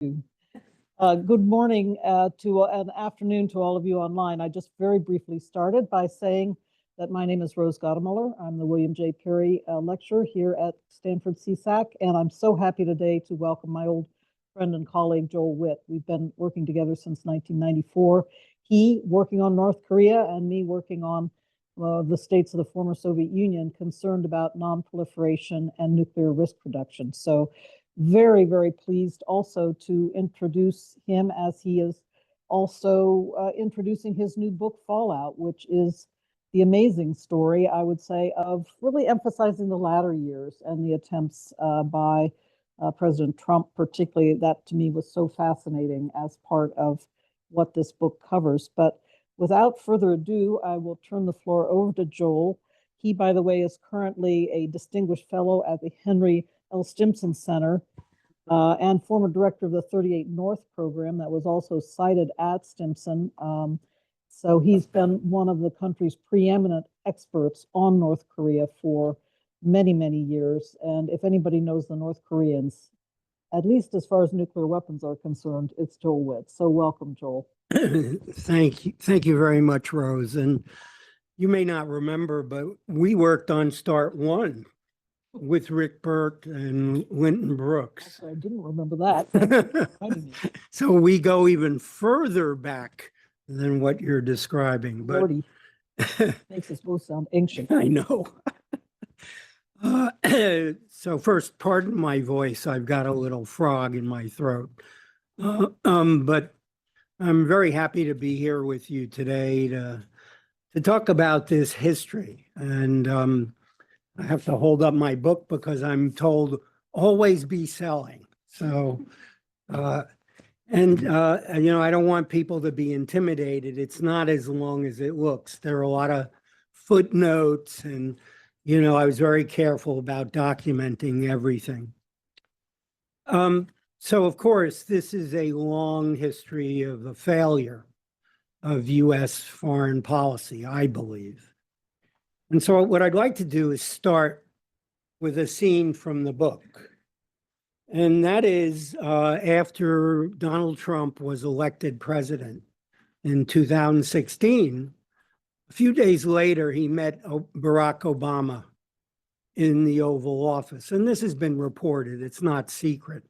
Good morning to an afternoon to all of you online. I just very briefly started by saying that my name is Rose Gottemuller. I'm the William J. Perry Lecturer here at Stanford CSAC, and I'm so happy today to welcome my old friend and colleague, Joel Witt. We've been working together since 1994. He working on North Korea and me working on the states of the former Soviet Union concerned about non-proliferation and nuclear risk reduction. So very, very pleased also to introduce him as he is also introducing his new book, Fallout, which is the amazing story, I would say, of really emphasizing the latter years and the attempts by President Trump, particularly. That to me was so fascinating as part of what this book covers. But without further ado, I will turn the floor over to Joel. He, by the way, is currently a distinguished fellow at the Henry L. Stimson Center and former director of the 38 North program that was also cited at Stimson. So he's been one of the country's preeminent experts on North Korea for many, many years. And if anybody knows the North Koreans, at least as far as nuclear weapons are concerned, it's Joel Witt. So welcome, Joel. Thank you. Thank you very much, Rose. And you may not remember, but we worked on Start One with Rick Burt and Linton Brooks. Actually, I didn't remember that. So we go even further back than what you're describing. But 40 makes us both sound ancient. I know. So first, pardon my voice. I've got a little frog in my throat. But I'm very happy to be here with you today to talk about this history. And I have to hold up my book because I'm told always be selling. So, I don't want people to be intimidated. It's not as long as it looks. There are a lot of footnotes and, I was very careful about documenting everything. So, of course, this is a long history of the failure of U.S. foreign policy, I believe. And so what I'd like to do is start with a scene from the book. And that is after Donald Trump was elected president in 2016, a few days later, he met Barack Obama in the Oval Office. And this has been reported. It's not secret,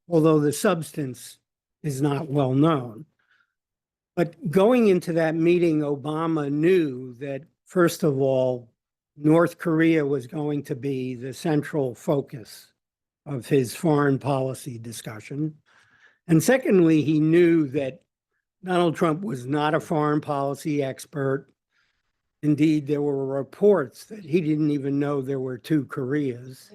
although the substance is not well known. But going into that meeting, Obama knew that, first of all, North Korea was going to be the central focus of his foreign policy discussion. And secondly, he knew that Donald Trump was not a foreign policy expert. Indeed, there were reports that he didn't even know there were two Koreas.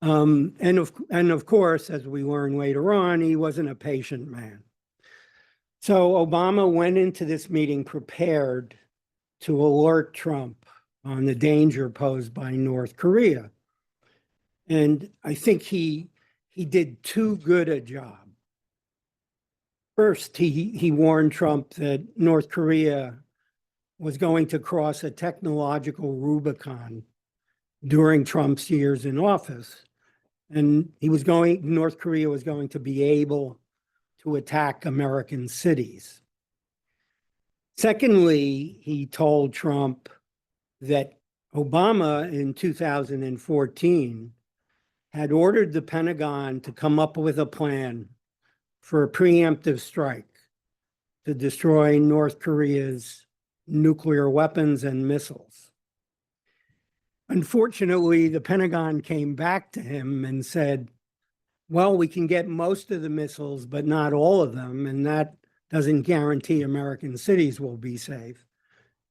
And of course, as we learn later on, he wasn't a patient man. So Obama went into this meeting prepared to alert Trump on the danger posed by North Korea. And I think he did too good a job. First, he warned Trump that North Korea was going to cross a technological Rubicon during Trump's years in office. And North Korea was going to be able to attack American cities. Secondly, he told Trump that Obama in 2014 had ordered the Pentagon to come up with a plan for a preemptive strike to destroy North Korea's nuclear weapons and missiles. Unfortunately, the Pentagon came back to him and said, well, we can get most of the missiles, but not all of them, and that doesn't guarantee American cities will be safe.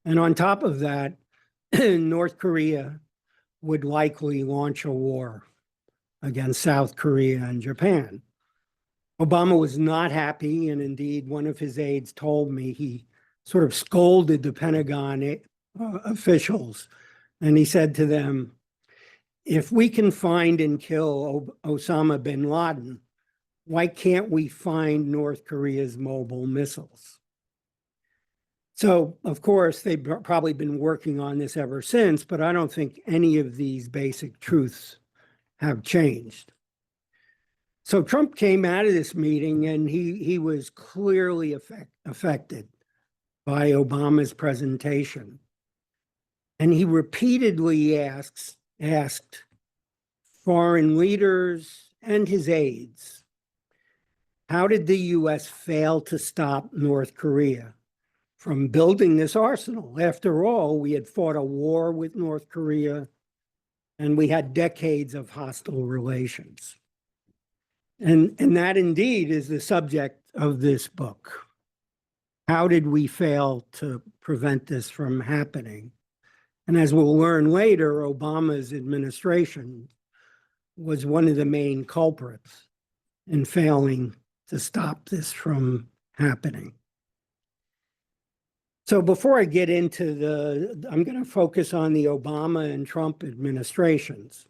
And on top of that, North Korea would likely launch a war against South Korea and Japan. Obama was not happy, and indeed, one of his aides told me he sort of scolded the Pentagon officials, and he said to them, if we can find and kill Osama bin Laden, why can't we find North Korea's mobile missiles? So, of course, they've probably been working on this ever since, but I don't think any of these basic truths have changed. So Trump came out of this meeting and he was clearly affected by Obama's presentation. And he repeatedly asked foreign leaders and his aides, how did the US fail to stop North Korea from building this arsenal? After all, we had fought a war with North Korea and we had decades of hostile relations. And that indeed is the subject of this book. How did we fail to prevent this from happening? And as we'll learn later, Obama's administration was one of the main culprits in failing to stop this from happening. So before I get into I'm going to focus on the Obama and Trump administrations.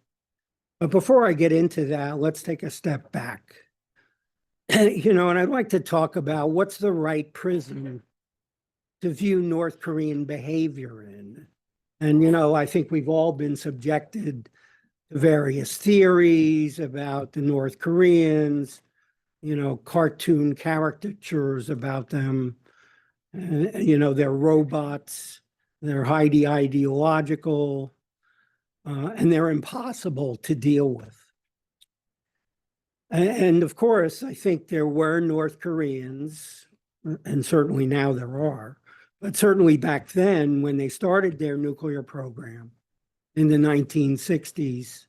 But before I get into that, let's take a step back. And I'd like to talk about what's the right prism to view North Korean behavior in. And, I think we've all been subjected to various theories about the North Koreans, cartoon caricatures about them, they're robots, they're highly ideological, and they're impossible to deal with. And of course, I think there were North Koreans, and certainly now there are, but certainly back then when they started their nuclear program in the 1960s,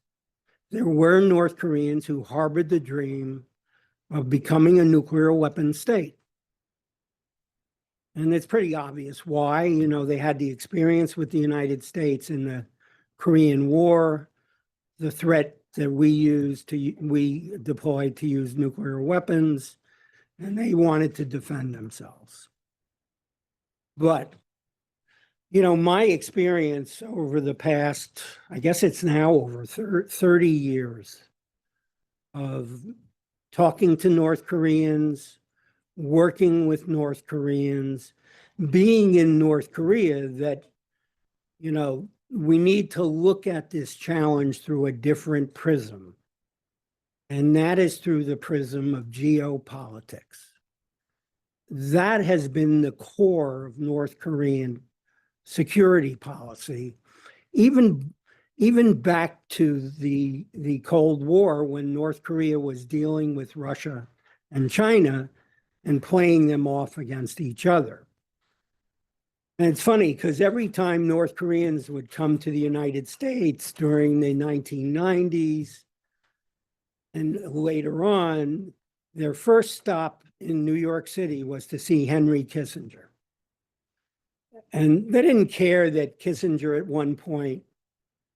there were North Koreans who harbored the dream of becoming a nuclear weapon state. And it's pretty obvious why. They had the experience with the United States in the Korean War, the threat that we deployed to use nuclear weapons, and they wanted to defend themselves. But, my experience over the past, I guess it's now over 30 years of talking to North Koreans, working with North Koreans, being in North Korea, that, we need to look at this challenge through a different prism. And that is through the prism of geopolitics. That has been the core of North Korean security policy, even back to the Cold War, when North Korea was dealing with Russia and China and playing them off against each other. And it's funny because every time North Koreans would come to the United States during the 1990s and later on, their first stop in New York City was to see Henry Kissinger. And they didn't care that Kissinger at one point,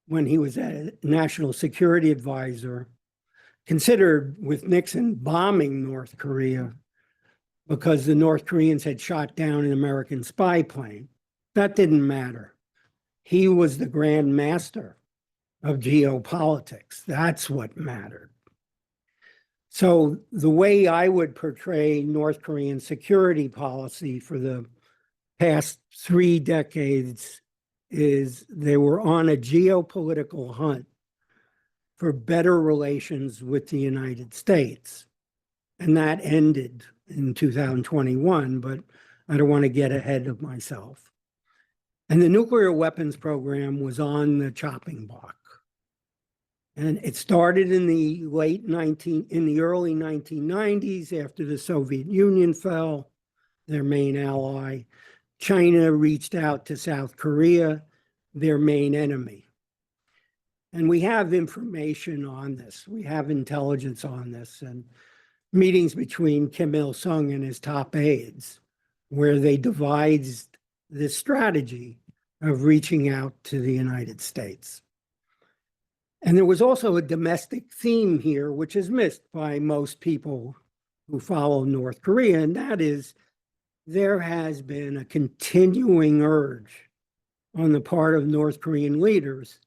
when he was a national security advisor, considered with Nixon bombing North Korea because the North Koreans had shot down an American spy plane. That didn't matter. He was the grand master of geopolitics. That's what mattered. So the way I would portray North Korean security policy for the past 3 decades is they were on a geopolitical hunt for better relations with the United States. And that ended in 2021, but I don't want to get ahead of myself. And the nuclear weapons program was on the chopping block. And it started in the early 1990s after the Soviet Union fell, their main ally. China reached out to South Korea, their main enemy. And we have information on this. We have intelligence on this, and meetings between Kim Il-sung and his top aides, where they devised this strategy of reaching out to the United States. And there was also a domestic theme here, which is missed by most people who follow North Korea, and that is there has been a continuing urge on the part of North Korean leaders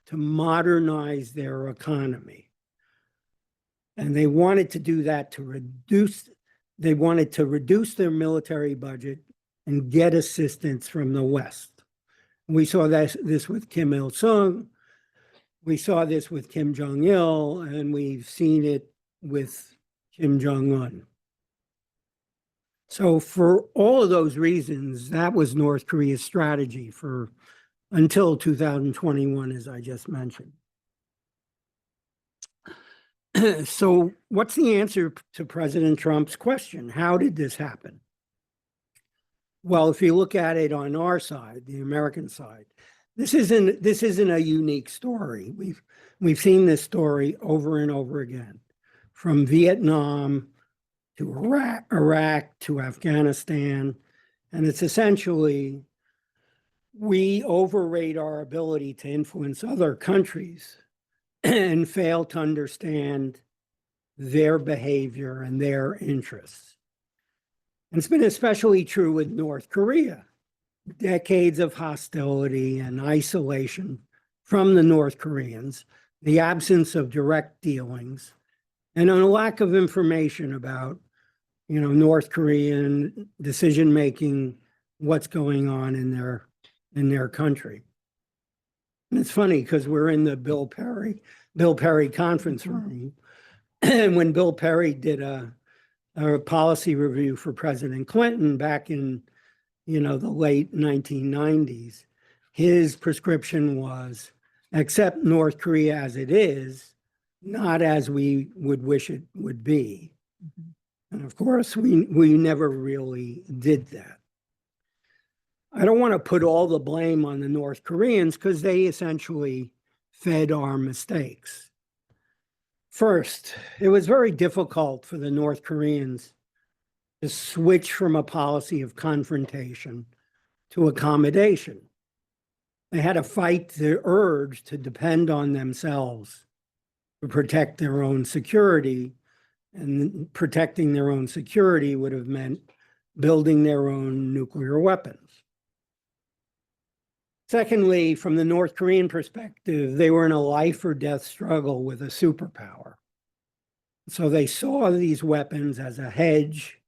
to modernize their economy. And they wanted to do that to reduce their military budget and get assistance from the West. We saw this with Kim Il-sung, we saw this with Kim Jong-il, and we've seen it with Kim Jong-un. So for all of those reasons, that was North Korea's strategy for until 2021, as I just mentioned. So what's the answer to President Trump's question? How did this happen? Well, if you look at it on our side, the American side, this isn't a unique story. We've seen this story over and over again, from Vietnam to Iraq to Afghanistan, and it's essentially we overrate our ability to influence other countries and fail to understand their behavior and their interests. And it's been especially true with North Korea. Decades of hostility and isolation from the North Koreans, the absence of direct dealings, and a lack of information about, North Korean decision-making, what's going on in their country. And it's funny because we're in the Bill Perry conference room, and when Bill Perry did a policy review for President Clinton back in, the late 1990s, his prescription was accept North Korea as it is, not as we would wish it would be. And of course, we never really did that. I don't want to put all the blame on the North Koreans because they essentially fed our mistakes. First, it was very difficult for the North Koreans to switch from a policy of confrontation to accommodation. They had to fight the urge to depend on themselves to protect their own security, and protecting their own security would have meant building their own nuclear weapons. Secondly, from the North Korean perspective, they were in a life or death struggle with a superpower. So they saw these weapons as a hedge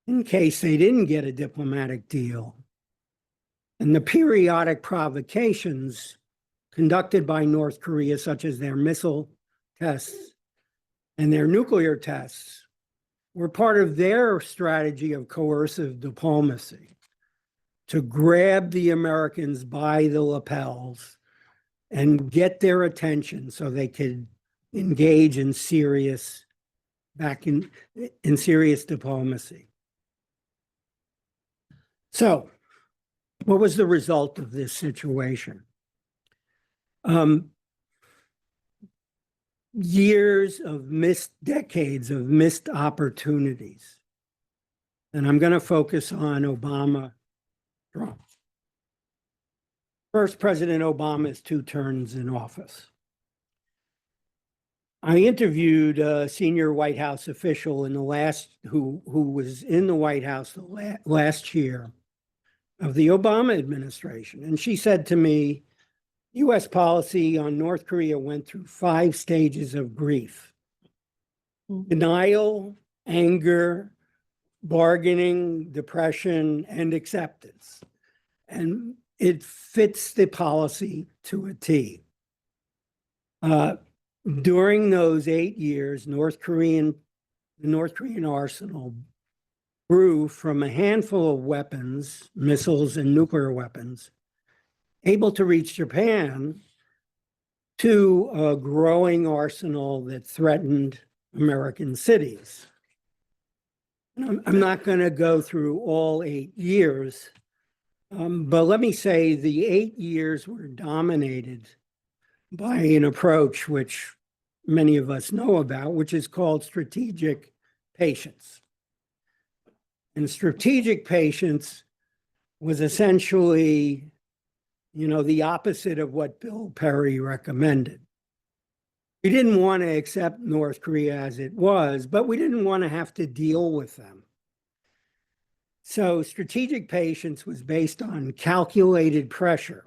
in case they didn't get a diplomatic deal. And the periodic provocations conducted by North Korea, such as their missile tests and their nuclear tests, were part of their strategy of coercive diplomacy, to grab the Americans by the lapels and get their attention so they could engage in serious diplomacy. So, what was the result of this situation? Decades of missed opportunities. And I'm going to focus on Obama, Trump. First, President Obama's 2 terms in office. I interviewed a senior White House official who was in the White House last year of the Obama administration. And she said to me, U.S. policy on North Korea went through 5 stages of grief: denial, anger, bargaining, depression, and acceptance. And it fits the policy to a T. During those 8 years, the North Korean arsenal grew from a handful of weapons, missiles and nuclear weapons, able to reach Japan, to a growing arsenal that threatened American cities. I'm not going to go through all 8 years, but let me say the 8 years were dominated by an approach which many of us know about, which is called strategic patience. And strategic patience was essentially, the opposite of what Bill Perry recommended. We didn't want to accept North Korea as it was, but we didn't want to have to deal with them. So strategic patience was based on calculated pressure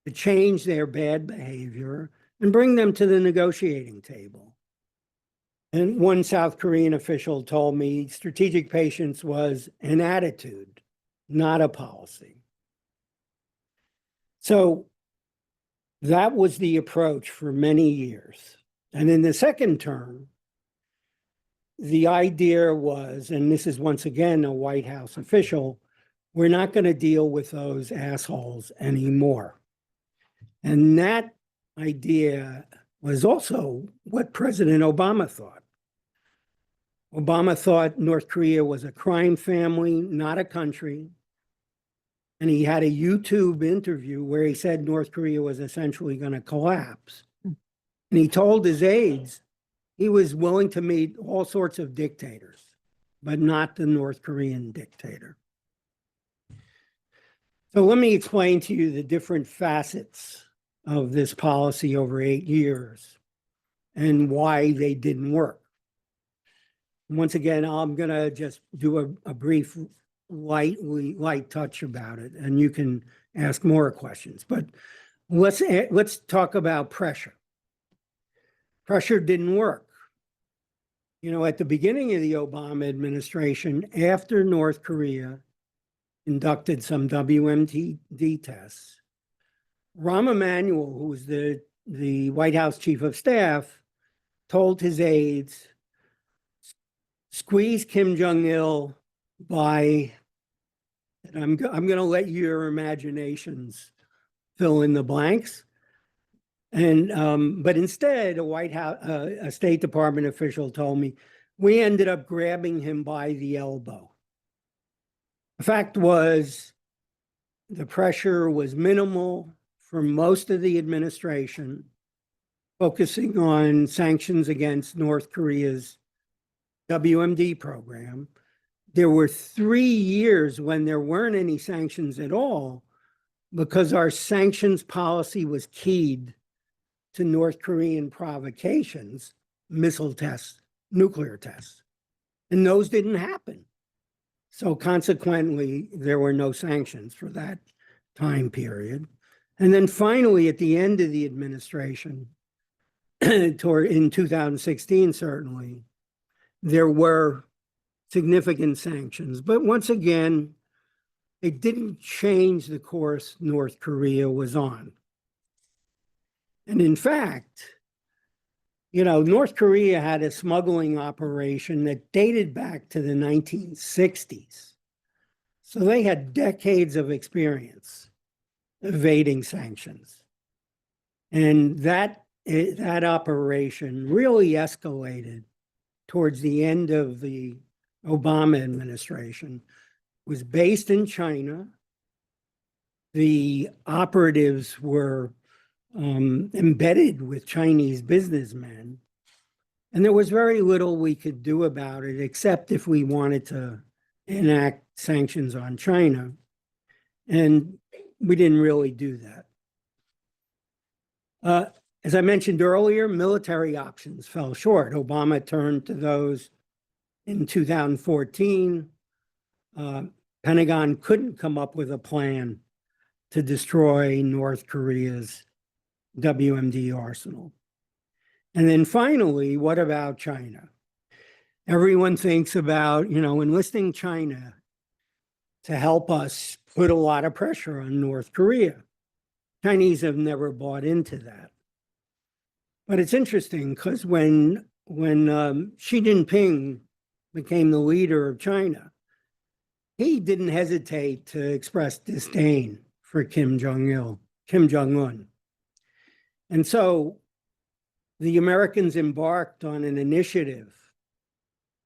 to change their bad behavior and bring them to the negotiating table. And one South Korean official told me strategic patience was an attitude, not a policy. So that was the approach for many years. And in the second term, the idea was, and this is once again a White House official, we're not going to deal with those assholes anymore. And that idea was also what President Obama thought. Obama thought North Korea was a crime family, not a country. And he had a YouTube interview where he said North Korea was essentially going to collapse. And he told his aides he was willing to meet all sorts of dictators, but not the North Korean dictator. So let me explain to you the different facets of this policy over 8 years and why they didn't work. Once again, I'm going to just do a brief light touch about it, and you can ask more questions. But let's talk about pressure. Pressure didn't work. You know, at the beginning of the Obama administration, after North Korea conducted some WMD tests, Rahm Emanuel, who was the White House chief of staff, told his aides, squeeze Kim Jong-il by, and I'm going to let your imaginations fill in the blanks. And but instead, a State Department official told me, we ended up grabbing him by the elbow. The fact was, the pressure was minimal for most of the administration, focusing on sanctions against North Korea's WMD program. There were 3 years when there weren't any sanctions at all because our sanctions policy was keyed to North Korean provocations, missile tests, nuclear tests, and those didn't happen. So consequently, there were no sanctions for that time period. And then finally, at the end of the administration, in 2016, certainly, there were significant sanctions. But once again, it didn't change the course North Korea was on. And in fact, you know, North Korea had a smuggling operation that dated back to the 1960s. So they had decades of experience evading sanctions. And that operation really escalated towards the end of the Obama administration. It was based in China. The operatives were embedded with Chinese businessmen. And there was very little we could do about it, except if we wanted to enact sanctions on China. And we didn't really do that. As I mentioned earlier, military options fell short. Obama turned to those in 2014. Pentagon couldn't come up with a plan to destroy North Korea's WMD arsenal. And then finally, what about China? Everyone thinks about, you know, enlisting China to help us put a lot of pressure on North Korea. Chinese have never bought into that. But it's interesting because when Xi Jinping became the leader of China, he didn't hesitate to express disdain for Kim Jong-un. And so the Americans embarked on an initiative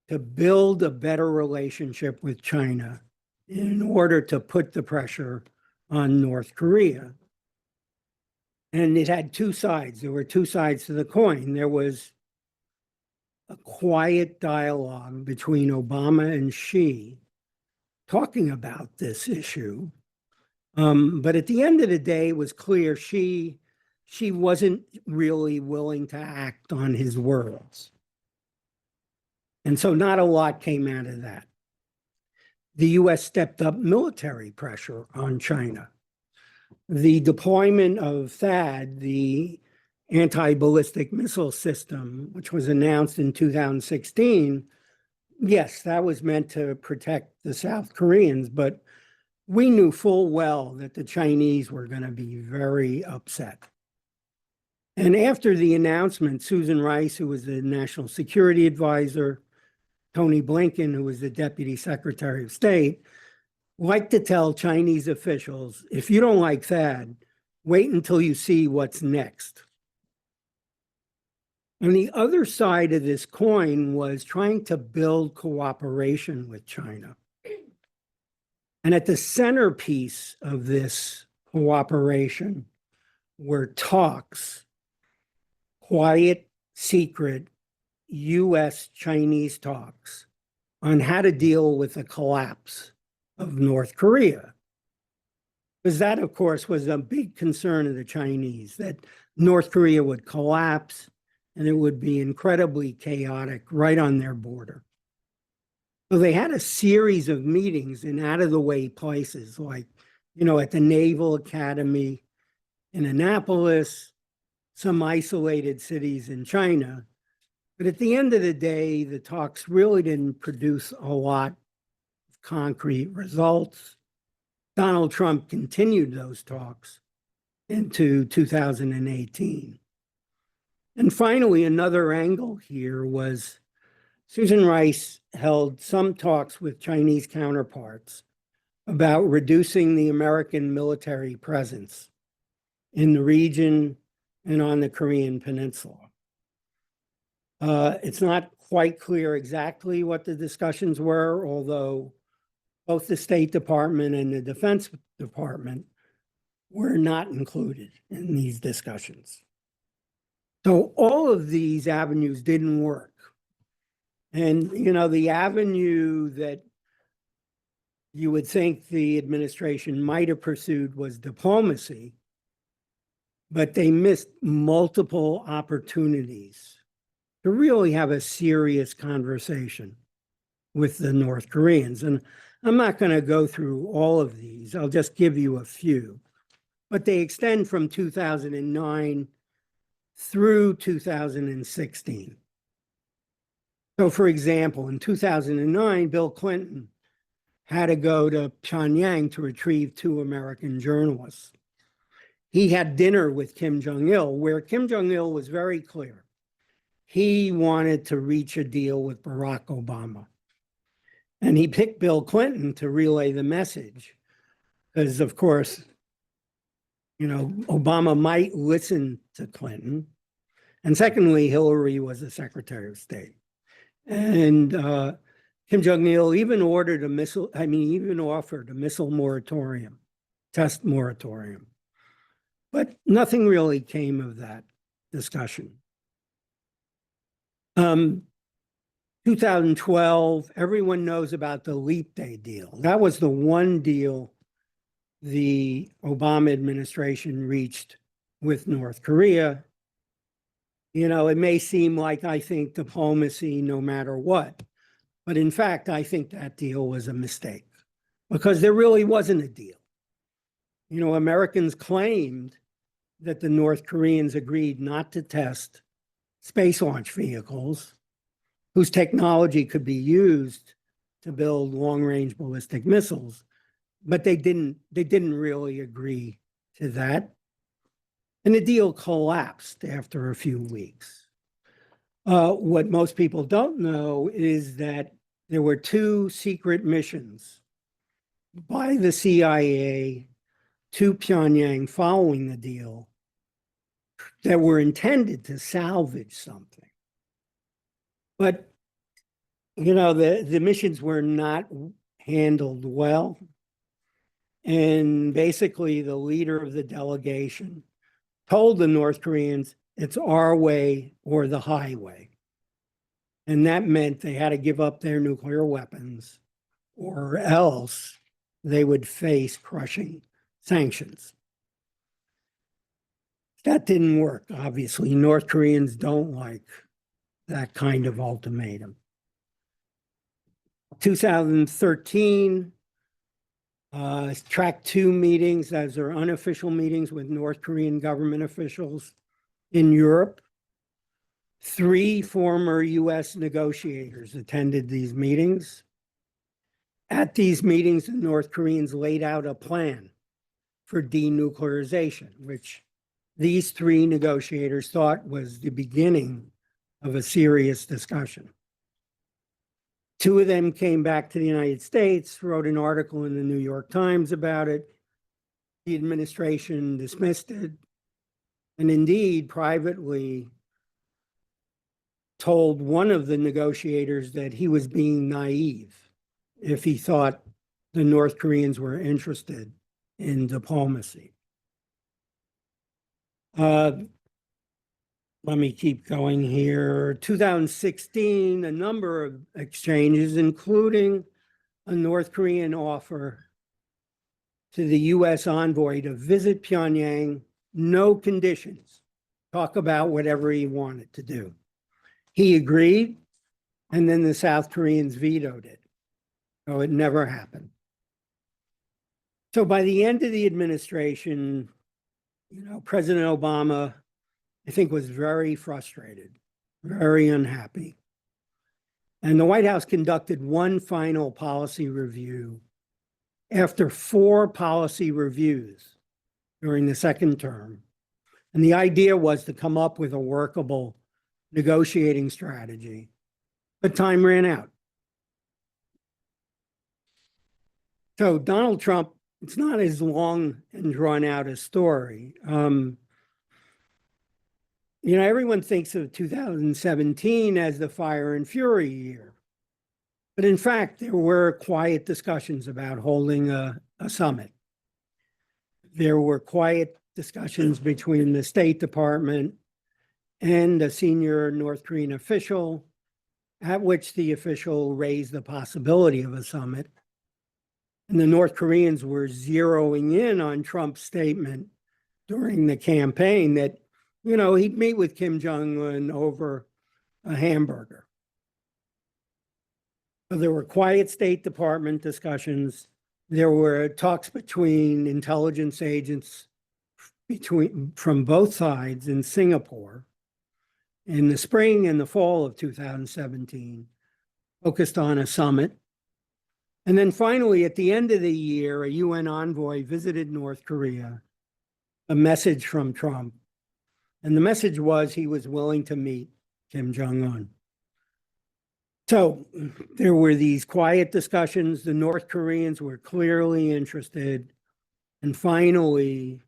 to build a better relationship with China in order to put the pressure on North Korea. And it had two sides. There were two sides to the coin. There was a quiet dialogue between Obama and Xi talking about this issue. But at the end of the day, it was clear Xi wasn't really willing to act on his words. And so not a lot came out of that. The US stepped up military pressure on China. The deployment of THAAD, the anti-ballistic missile system, which was announced in 2016, yes, that was meant to protect the South Koreans, but we knew full well that the Chinese were going to be very upset. And after the announcement, Susan Rice, who was the national security advisor, Tony Blinken, who was the Deputy Secretary of State, liked to tell Chinese officials, if you don't like THAAD, wait until you see what's next. On the other side of this coin was trying to build cooperation with China. And at the centerpiece of this cooperation were talks, quiet, secret, US-Chinese talks on how to deal with the collapse of North Korea. Because that, of course, was a big concern of the Chinese, that North Korea would collapse and it would be incredibly chaotic right on their border. So they had a series of meetings in out-of-the-way places, like, at the Naval Academy in Annapolis, some isolated cities in China. But at the end of the day, the talks really didn't produce a lot of concrete results. Donald Trump continued those talks into 2018. And finally, another angle here was Susan Rice held some talks with Chinese counterparts about reducing the American military presence in the region and on the Korean Peninsula. It's not quite clear exactly what the discussions were, although both the State Department and the Defense Department were not included in these discussions. So all of these avenues didn't work. And, the avenue that you would think the administration might have pursued was diplomacy, but they missed multiple opportunities to really have a serious conversation with the North Koreans. And I'm not going to go through all of these. I'll just give you a few. But they extend from 2009 through 2016. So, for example, in 2009, Bill Clinton had to go to Pyongyang to retrieve 2 American journalists. He had dinner with Kim Jong-il, where Kim Jong-il was very clear. He wanted to reach a deal with Barack Obama. And he picked Bill Clinton to relay the message, because, of course, Obama might listen to Clinton. And secondly, Hillary was the Secretary of State. And Kim Jong-il even offered a missile moratorium, test moratorium. But nothing really came of that discussion. 2012, everyone knows about the Leap Day deal. That was the one deal the Obama administration reached with North Korea. It may seem like I think diplomacy no matter what, but in fact, I think that deal was a mistake because there really wasn't a deal. Americans claimed that the North Koreans agreed not to test space launch vehicles whose technology could be used to build long-range ballistic missiles, but they didn't really agree to that. And the deal collapsed after a few weeks. What most people don't know is that there were 2 secret missions by the CIA to Pyongyang following the deal that were intended to salvage something. But, the missions were not handled well. And basically, the leader of the delegation told the North Koreans, it's our way or the highway. And that meant they had to give up their nuclear weapons or else they would face crushing sanctions. That didn't work, obviously. North Koreans don't like that kind of ultimatum. 2013, track 2 meetings, those are unofficial meetings with North Korean government officials in Europe. 3 former US negotiators attended these meetings. At these meetings, the North Koreans laid out a plan for denuclearization, which these 3 negotiators thought was the beginning of a serious discussion. Two of them came back to the United States, wrote an article in the New York Times about it. The administration dismissed it, and indeed privately told one of the negotiators that he was being naive if he thought the North Koreans were interested in diplomacy. Let me keep going here. 2016, a number of exchanges, including a North Korean offer to the US envoy to visit Pyongyang, no conditions, talk about whatever he wanted to do. He agreed, and then the South Koreans vetoed it. So it never happened. So by the end of the administration, President Obama, I think, was very frustrated, very unhappy. And the White House conducted one final policy review after 4 policy reviews during the second term. And the idea was to come up with a workable negotiating strategy, but time ran out. So Donald Trump, it's not as long and drawn out a story. Everyone thinks of 2017 as the fire and fury year. But in fact, there were quiet discussions about holding a summit. There were quiet discussions between the State Department and a senior North Korean official, at which the official raised the possibility of a summit. And the North Koreans were zeroing in on Trump's statement during the campaign that, he'd meet with Kim Jong-un over a hamburger. So there were quiet State Department discussions. There were talks between intelligence agents from both sides in Singapore in the spring and the fall of 2017, focused on a summit. And then finally, at the end of the year, a UN envoy visited North Korea, a message from Trump. And the message was he was willing to meet Kim Jong-un. So there were these quiet discussions. The North Koreans were clearly interested. And finally,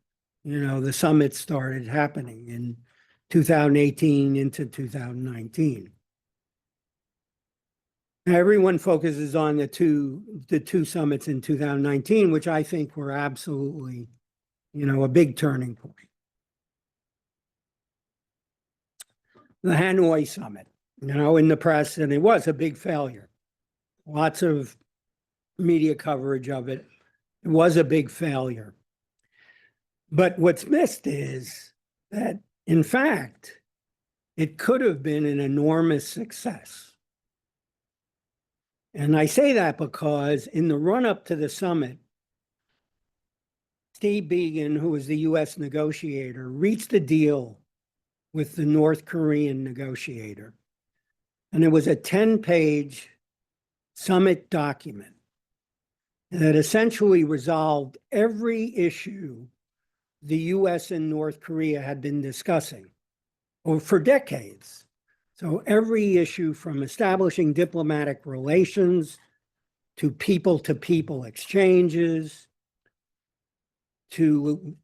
the summit started happening in 2018 into 2019. Now, everyone focuses on the two summits in 2019, which I think were absolutely, a big turning point. The Hanoi summit, in the press, and it was a big failure. Lots of media coverage of it. It was a big failure. But what's missed is that, in fact, it could have been an enormous success. And I say that because in the run-up to the summit, Steve Biegun, who was the US negotiator, reached a deal with the North Korean negotiator. And it was a 10-page summit document that essentially resolved every issue the US and North Korea had been discussing for decades. So every issue from establishing diplomatic relations to people exchanges to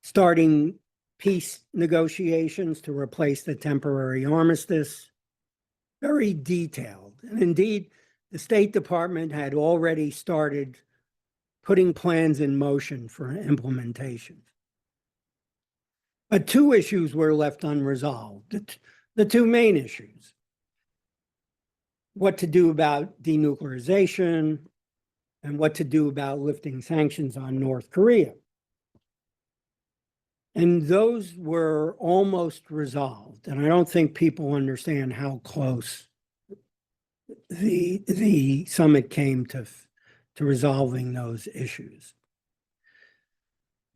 starting peace negotiations to replace the temporary armistice, very detailed. And indeed, the State Department had already started putting plans in motion for implementation. But 2 issues were left unresolved, the 2 main issues. What to do about denuclearization and what to do about lifting sanctions on North Korea. And those were almost resolved. And I don't think people understand how close the summit came to resolving those issues.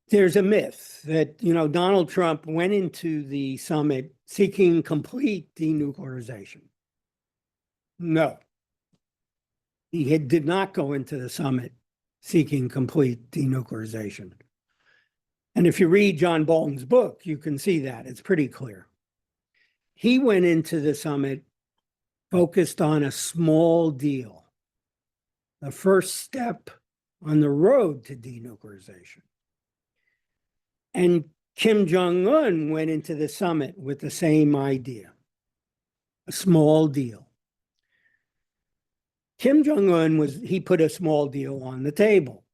There's a myth that, Donald Trump went into the summit seeking complete denuclearization. No. He did not go into the summit seeking complete denuclearization. And if you read John Bolton's book, you can see that. It's pretty clear. He went into the summit focused on a small deal, the first step on the road to denuclearization. And Kim Jong-un went into the summit with the same idea, a small deal. Kim Jong-un he put a small deal on the table.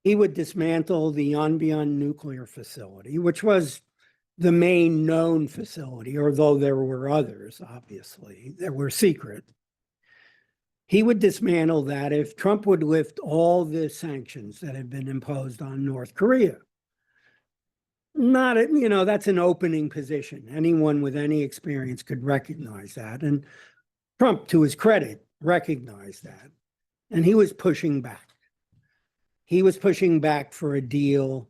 He would dismantle the Yongbyon nuclear facility, which was the main known facility, although there were others, obviously, that were secret. He would dismantle that if Trump would lift all the sanctions that had been imposed on North Korea. That's an opening position. Anyone with any experience could recognize that. And Trump, to his credit, recognized that. And he was pushing back. He was pushing back for a deal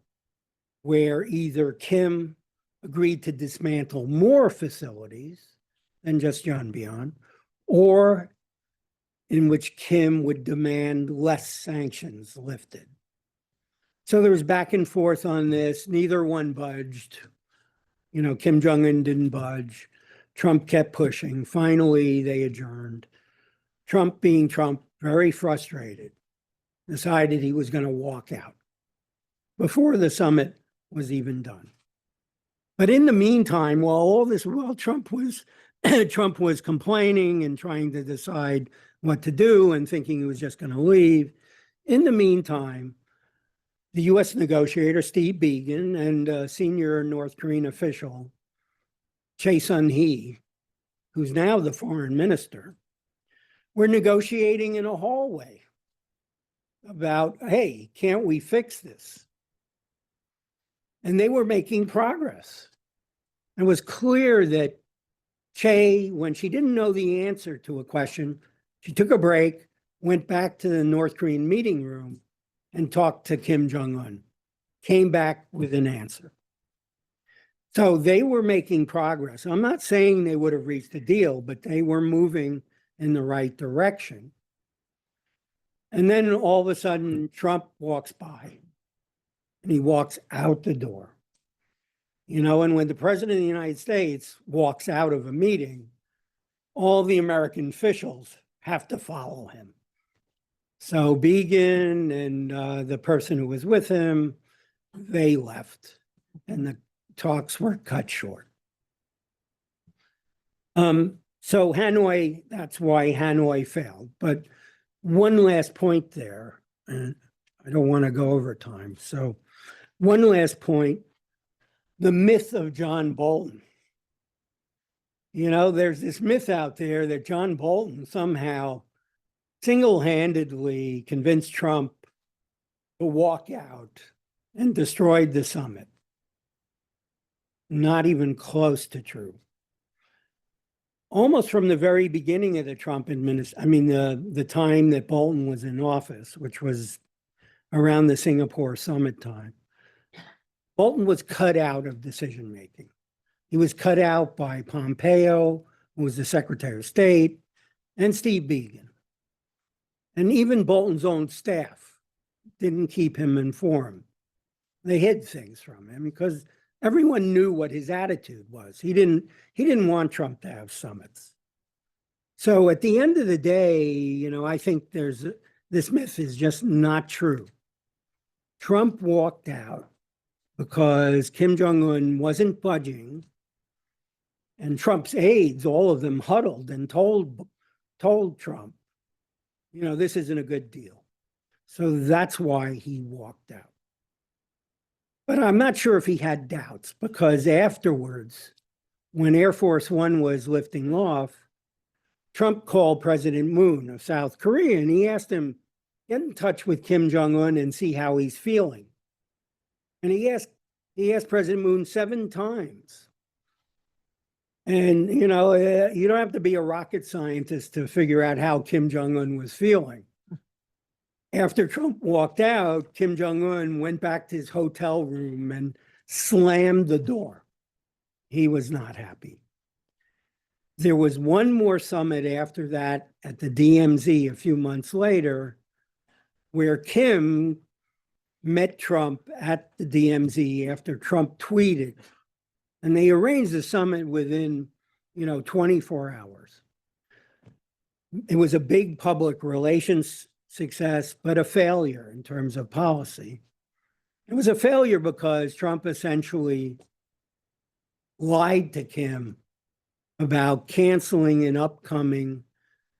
where either Kim agreed to dismantle more facilities than just Yongbyon, or in which Kim would demand less sanctions lifted. So there was back and forth on this. Neither one budged. Kim Jong-un didn't budge. Trump kept pushing. Finally, they adjourned. Trump, being Trump, very frustrated, decided he was going to walk out before the summit was even done. But in the meantime, while Trump was complaining and trying to decide what to do and thinking he was just going to leave, in the meantime, the U.S. negotiator, Steve Biegun, and a senior North Korean official, Chae Sun-hee, who's now the foreign minister, were negotiating in a hallway about, hey, can't we fix this? And they were making progress. It was clear that Chae, when she didn't know the answer to a question, she took a break, went back to the North Korean meeting room, and talked to Kim Jong-un, came back with an answer. So they were making progress. I'm not saying they would have reached a deal, but they were moving in the right direction. And then all of a sudden, Trump walks by, and he walks out the door. And when the president of the United States walks out of a meeting, all the American officials have to follow him. So Biegun and the person who was with him, they left, and the talks were cut short. So Hanoi, that's why Hanoi failed. But one last point there, and I don't want to go over time. So one last point, the myth of John Bolton. There's this myth out there that John Bolton somehow single-handedly convinced Trump to walk out and destroyed the summit. Not even close to true. Almost from the very beginning of the Trump administration, the time that Bolton was in office, which was around the Singapore summit time, Bolton was cut out of decision-making. He was cut out by Pompeo, who was the Secretary of State, and Steve Biegun. And even Bolton's own staff didn't keep him informed. They hid things from him because everyone knew what his attitude was. He didn't want Trump to have summits. So at the end of the day, I think this myth is just not true. Trump walked out because Kim Jong-un wasn't budging, and Trump's aides, all of them huddled and told Trump, this isn't a good deal. So that's why he walked out. But I'm not sure if he had doubts, because afterwards, when Air Force One was lifting off, Trump called President Moon of South Korea, and he asked him, get in touch with Kim Jong-un and see how he's feeling. And he asked President Moon 7 times. And, you don't have to be a rocket scientist to figure out how Kim Jong-un was feeling. After Trump walked out, Kim Jong-un went back to his hotel room and slammed the door. He was not happy. There was one more summit after that at the DMZ a few months later, where Kim met Trump at the DMZ after Trump tweeted. And they arranged the summit within, 24 hours. It was a big public relations success, but a failure in terms of policy. It was a failure because Trump essentially lied to Kim about canceling an upcoming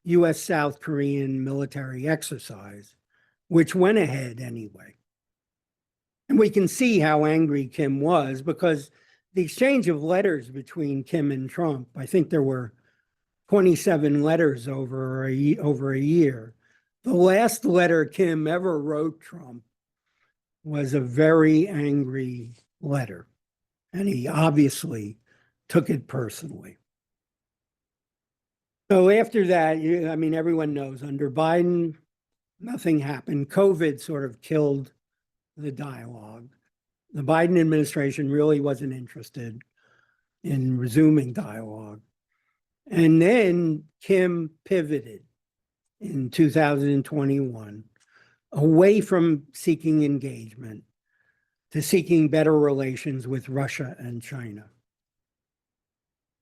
U.S. South Korean military exercise, which went ahead anyway. And we can see how angry Kim was because the exchange of letters between Kim and Trump, I think there were 27 letters over a year. The last letter Kim ever wrote Trump was a very angry letter, and he obviously took it personally. So after that, I mean, everyone knows under Biden, nothing happened. COVID sort of killed the dialogue. The Biden administration really wasn't interested in resuming dialogue. And then Kim pivoted in 2021 away from seeking engagement to seeking better relations with Russia and China.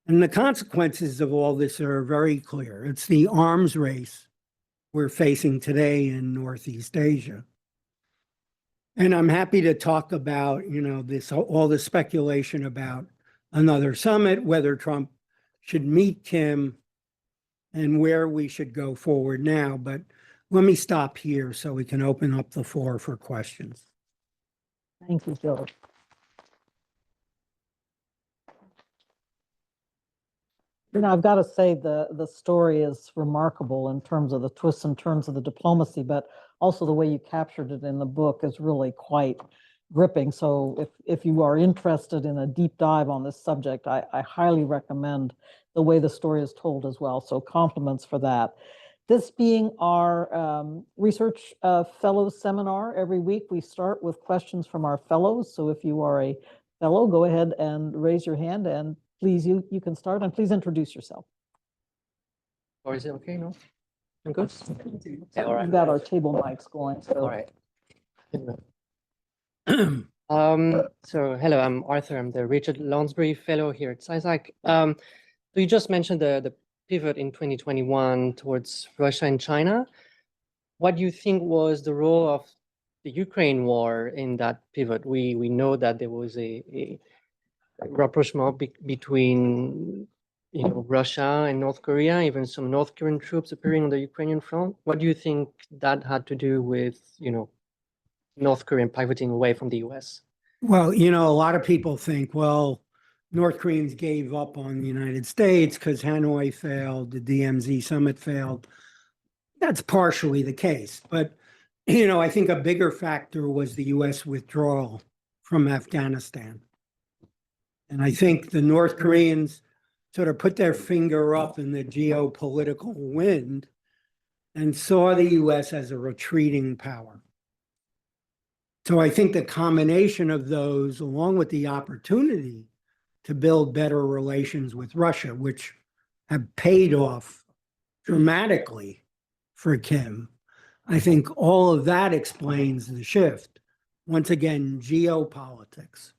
And the consequences of all this are very clear. It's the arms race we're facing today in Northeast Asia. And I'm happy to talk about, all the speculation about another summit, whether Trump should meet Kim and where we should go forward now. But let me stop here so we can open up the floor for questions. Thank you, Joe. I've got to say the story is remarkable in terms of the twists and turns of the diplomacy, but also the way you captured it in the book is really quite gripping. So if you are interested in a deep dive on this subject, I highly recommend the way the story is told as well. So compliments for that. This being our research fellows seminar, every week we start with questions from our fellows. So if you are a fellow, go ahead and raise your hand, and please, you can start, and please introduce yourself. Or is it okay? No? I'm good? Yeah, all right. We've got our table mics going. So. All right. So hello, I'm Arthur. I'm the Richard Lounsbury Fellow here at CISAC. So you just mentioned the pivot in 2021 towards Russia and China. What do you think was the role of the Ukraine war in that pivot? We know that there was a rapprochement between Russia and North Korea, even some North Korean troops appearing on the Ukrainian front. What do you think that had to do with North Korea pivoting away from the US? Well, a lot of people think, well, North Koreans gave up on the United States because Hanoi failed, the DMZ summit failed. That's partially the case. But, I think a bigger factor was the US withdrawal from Afghanistan. And I think the North Koreans sort of put their finger up in the geopolitical wind and saw the US as a retreating power. So I think the combination of those, along with the opportunity to build better relations with Russia, which have paid off dramatically for Kim, I think all of that explains the shift. Once again, geopolitics.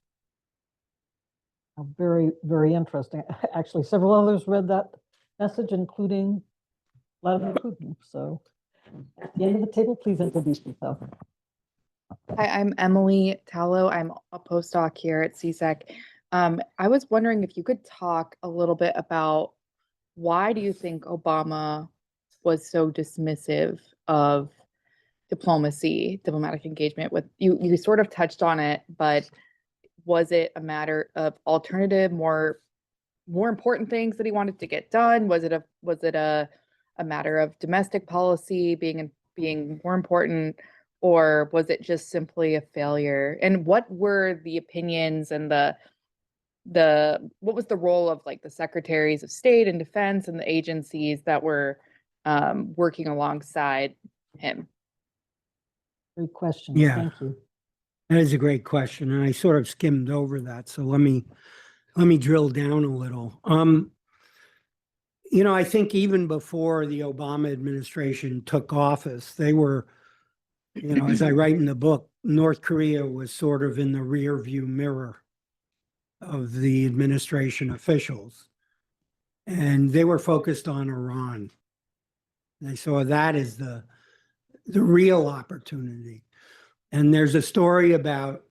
Very, very interesting. Actually, several others read that message, including Vladimir Putin. So at the end of the table, please introduce yourself. Hi, I'm Emily Tallow. I'm a postdoc here at CSEC. I was wondering if you could talk a little bit about why do you think Obama was so dismissive of diplomatic engagement with you? You sort of touched on it, but was it a matter of alternative, more important things that he wanted to get done? Was it a matter of domestic policy being more important? Or was it just simply a failure? And what were the opinions and what was the role of like the secretaries of state and defense and the agencies that were working alongside him? Great question. Yeah. Thank you. That is a great question, and I sort of skimmed over that. So let me drill down a little. I think even before the Obama administration took office, they were, as I write in the book, North Korea was sort of in the rear view mirror of the administration officials, and they were focused on Iran. They saw that as the real opportunity. And there's a story about,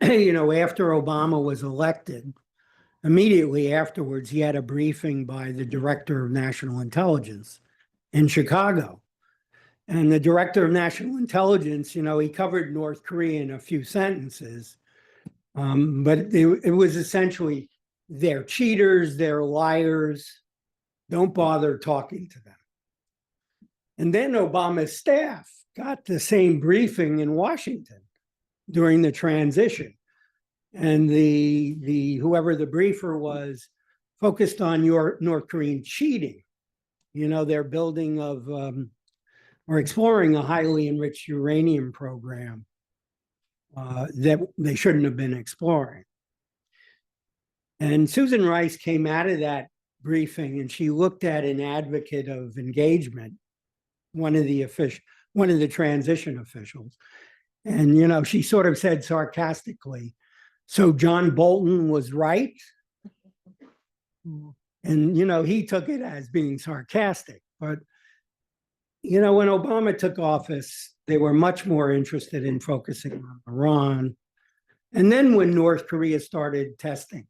after Obama was elected, immediately afterwards, he had a briefing by the director of national intelligence in Chicago. And the director of national intelligence, he covered North Korea in a few sentences, but it was essentially, they're cheaters, they're liars, don't bother talking to them. And then Obama's staff got the same briefing in Washington during the transition. And whoever the briefer was focused on North Korean cheating. They're building or exploring a highly enriched uranium program that they shouldn't have been exploring. And Susan Rice came out of that briefing and she looked at an advocate of engagement, one of the transition officials. And, she sort of said sarcastically, so John Bolton was right. And, he took it as being sarcastic. But, when Obama took office, they were much more interested in focusing on Iran. And then when North Korea started testing,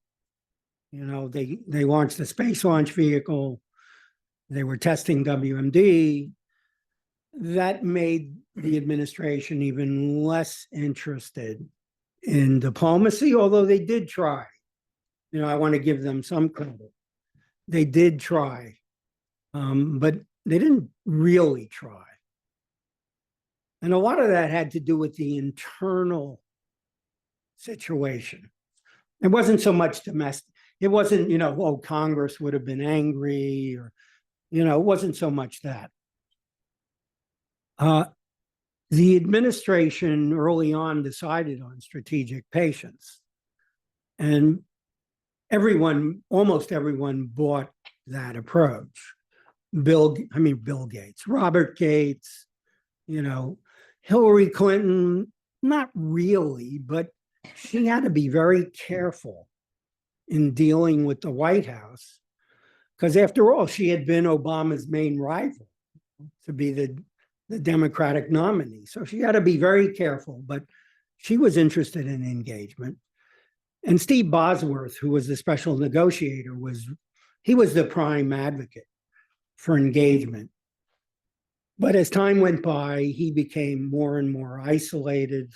they launched the space launch vehicle, they were testing WMD, that made the administration even less interested in diplomacy, although they did try. I want to give them some credit. They did try, but they didn't really try. And a lot of that had to do with the internal situation. It wasn't so much domestic. It wasn't, Congress would have been angry or, it wasn't so much that. The administration early on decided on strategic patience. And almost everyone bought that approach. Bill Gates, Robert Gates, Hillary Clinton, not really, but she had to be very careful in dealing with the White House, because after all, she had been Obama's main rival to be the Democratic nominee. So she had to be very careful, but she was interested in engagement. And Steve Bosworth, who was the special negotiator, was the prime advocate for engagement. But as time went by, he became more and more isolated.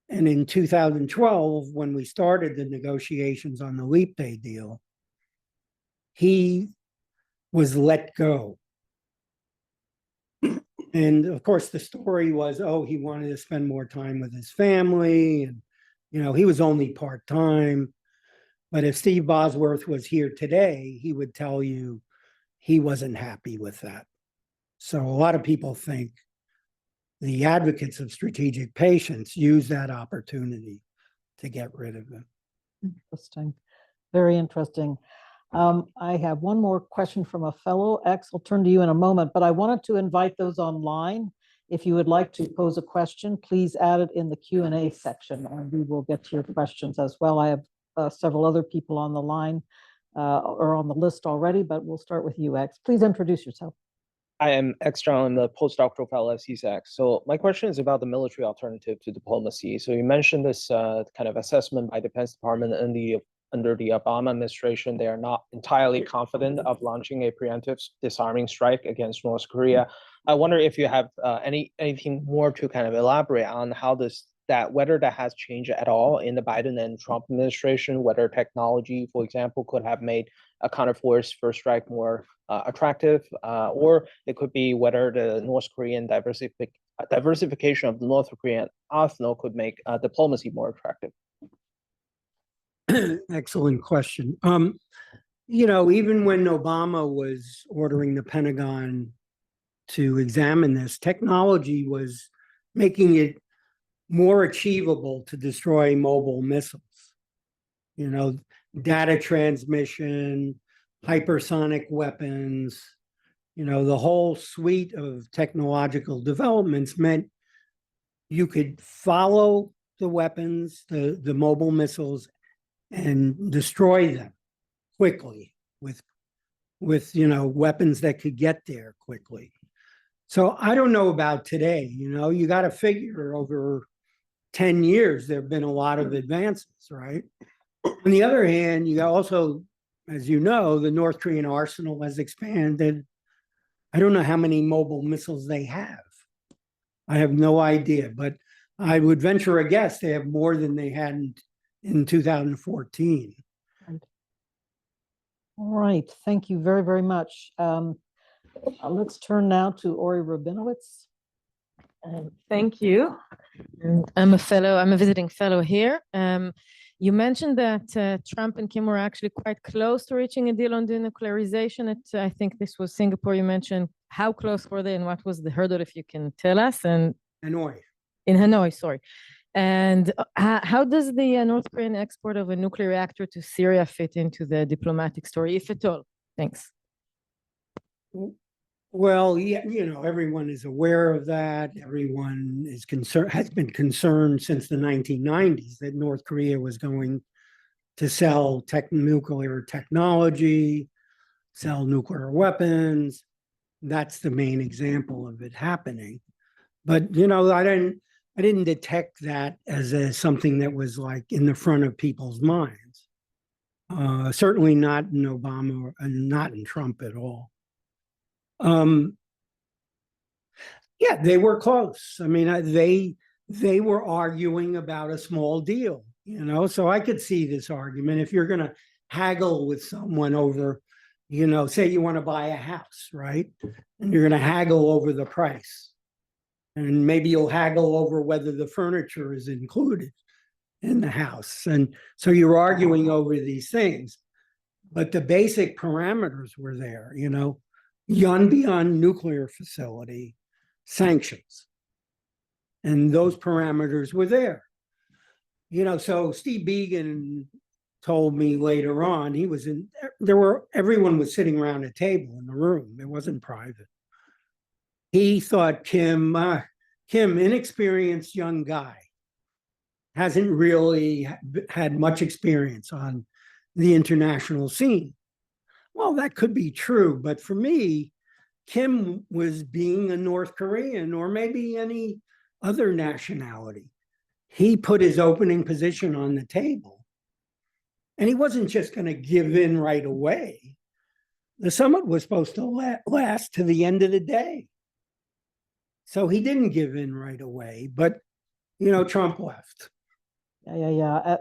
And in 2012, when we started the negotiations on the Leap Day deal, he was let go. And of course, the story was, he wanted to spend more time with his family. And, he was only part-time. But if Steve Bosworth was here today, he would tell you he wasn't happy with that. So a lot of people think the advocates of strategic patience use that opportunity to get rid of them. Interesting. Very interesting. I have one more question from a fellow. X, I'll turn to you in a moment, but I wanted to invite those online. If you would like to pose a question, please add it in the Q&A section and we will get to your questions as well. I have several other people on the line or on the list already, but we'll start with you, X. Please introduce yourself. I am X John, I'm the postdoctoral fellow at CSAC. So my question is about the military alternative to diplomacy. So you mentioned this kind of assessment by the Defense Department under the Obama administration. They are not entirely confident of launching a preemptive disarming strike against North Korea. I wonder if you have anything more to kind of elaborate on how whether that has changed at all in the Biden and Trump administration, whether technology, for example, could have made a counterforce first strike more attractive, or it could be whether the North Korean diversification of the North Korean arsenal could make diplomacy more attractive. Excellent question. Even when Obama was ordering the Pentagon to examine this, technology was making it more achievable to destroy mobile missiles. Data transmission, hypersonic weapons, the whole suite of technological developments meant you could follow the weapons, the mobile missiles, and destroy them quickly with weapons that could get there quickly. So I don't know about today, you got to figure over 10 years, there have been a lot of advances, right? On the other hand, you also, as you know, the North Korean arsenal has expanded. I don't know how many mobile missiles they have. I have no idea, but I would venture a guess they have more than they had in 2014. All right, thank you very, very much. Let's turn now to Ori Rabinowitz. Thank you. I'm a visiting fellow here. You mentioned that Trump and Kim were actually quite close to reaching a deal on denuclearization. I think this was Singapore. You mentioned how close were they and what was the hurdle, if you can tell us? And Hanoi. in Hanoi, sorry. And how does the North Korean export of a nuclear reactor to Syria fit into the diplomatic story, if at all? Thanks. Well, yeah, everyone is aware of that. Everyone has been concerned since the 1990s that North Korea was going to sell nuclear technology, sell nuclear weapons. That's the main example of it happening. But, I didn't detect that as something that was like in the front of people's minds. Certainly not in Obama and not in Trump at all. Yeah, they were close. I mean, they were arguing about a small deal, so I could see this argument. If you're going to haggle with someone over, say you want to buy a house, right? And you're going to haggle over the price. And maybe you'll haggle over whether the furniture is included in the house. And so you're arguing over these things. But the basic parameters were there, Yonbyon nuclear facility, sanctions. And those parameters were there. So Steve Biegun told me later on, everyone was sitting around a table in the room. It wasn't private. He thought Kim, inexperienced young guy, hasn't really had much experience on the international scene. Well, that could be true, but for me, Kim was being a North Korean or maybe any other nationality. He put his opening position on the table, and he wasn't just going to give in right away. The summit was supposed to last to the end of the day. So he didn't give in right away, but, Trump left. Yeah.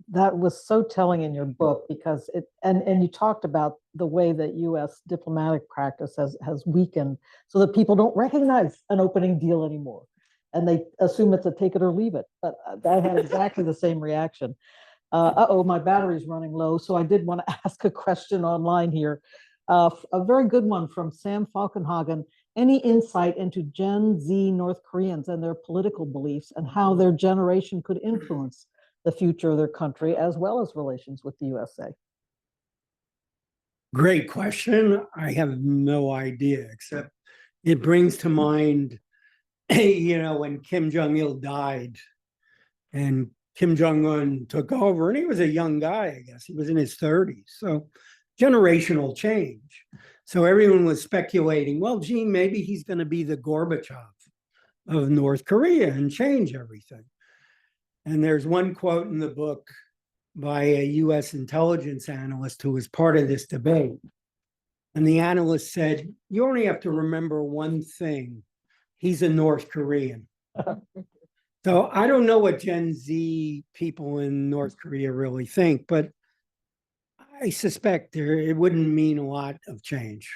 That was so telling in your book because and you talked about the way that U.S. diplomatic practice has weakened so that people don't recognize an opening deal anymore. And they assume it's a take it or leave it. But I had exactly the same reaction. My battery's running low. So I did want to ask a question online here. A very good one from Sam Falkenhagen. Any insight into Gen Z North Koreans and their political beliefs and how their generation could influence the future of their country as well as relations with the USA? Great question. I have no idea, except it brings to mind, when Kim Jong-il died and Kim Jong-un took over, and he was a young guy, I guess. He was in his 30s. So generational change. So everyone was speculating, well, gee, maybe he's going to be the Gorbachev of North Korea and change everything. And there's one quote in the book by a US intelligence analyst who was part of this debate. And the analyst said, you only have to remember one thing. He's a North Korean. So I don't know what Gen Z people in North Korea really think, but I suspect it wouldn't mean a lot of change.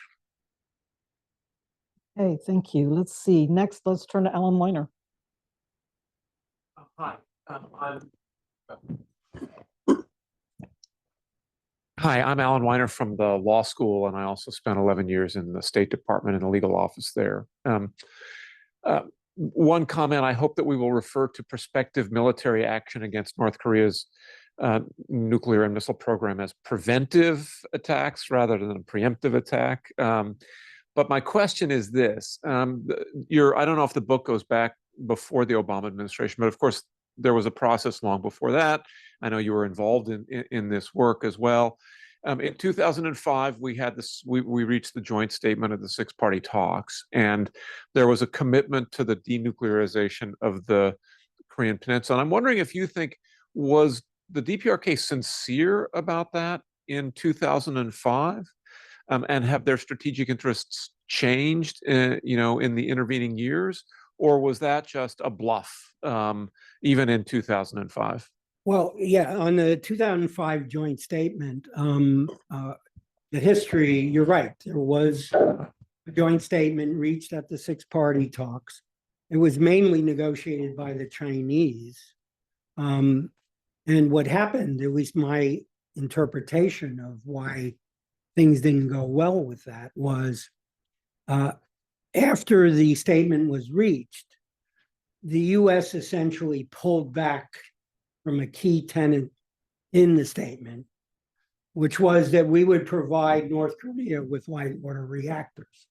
Hey, thank you. Let's see. Next, let's turn to Alan Weiner. Hi, I'm Alan Weiner from the law school, and I also spent 11 years in the State Department in the legal office there. One comment, I hope that we will refer to prospective military action against North Korea's nuclear and missile program as preventive attacks rather than a preemptive attack. But my question is this. I don't know if the book goes back before the Obama administration, but of course, there was a process long before that. I know you were involved in this work as well. In 2005, we had this. We reached the joint statement of the six-party talks, and there was a commitment to the denuclearization of the Korean Peninsula. And I'm wondering if you think, was the DPRK sincere about that in 2005, and have their strategic interests changed, in the intervening years, or was that just a bluff, even in 2005? Well, yeah, on the 2005 joint statement, the history, you're right. There was a joint statement reached at the six-party talks. It was mainly negotiated by the Chinese. And what happened, at least my interpretation of why things didn't go well with that, was after the statement was reached, the US essentially pulled back from a key tenet in the statement, which was that we would provide North Korea with light water reactors.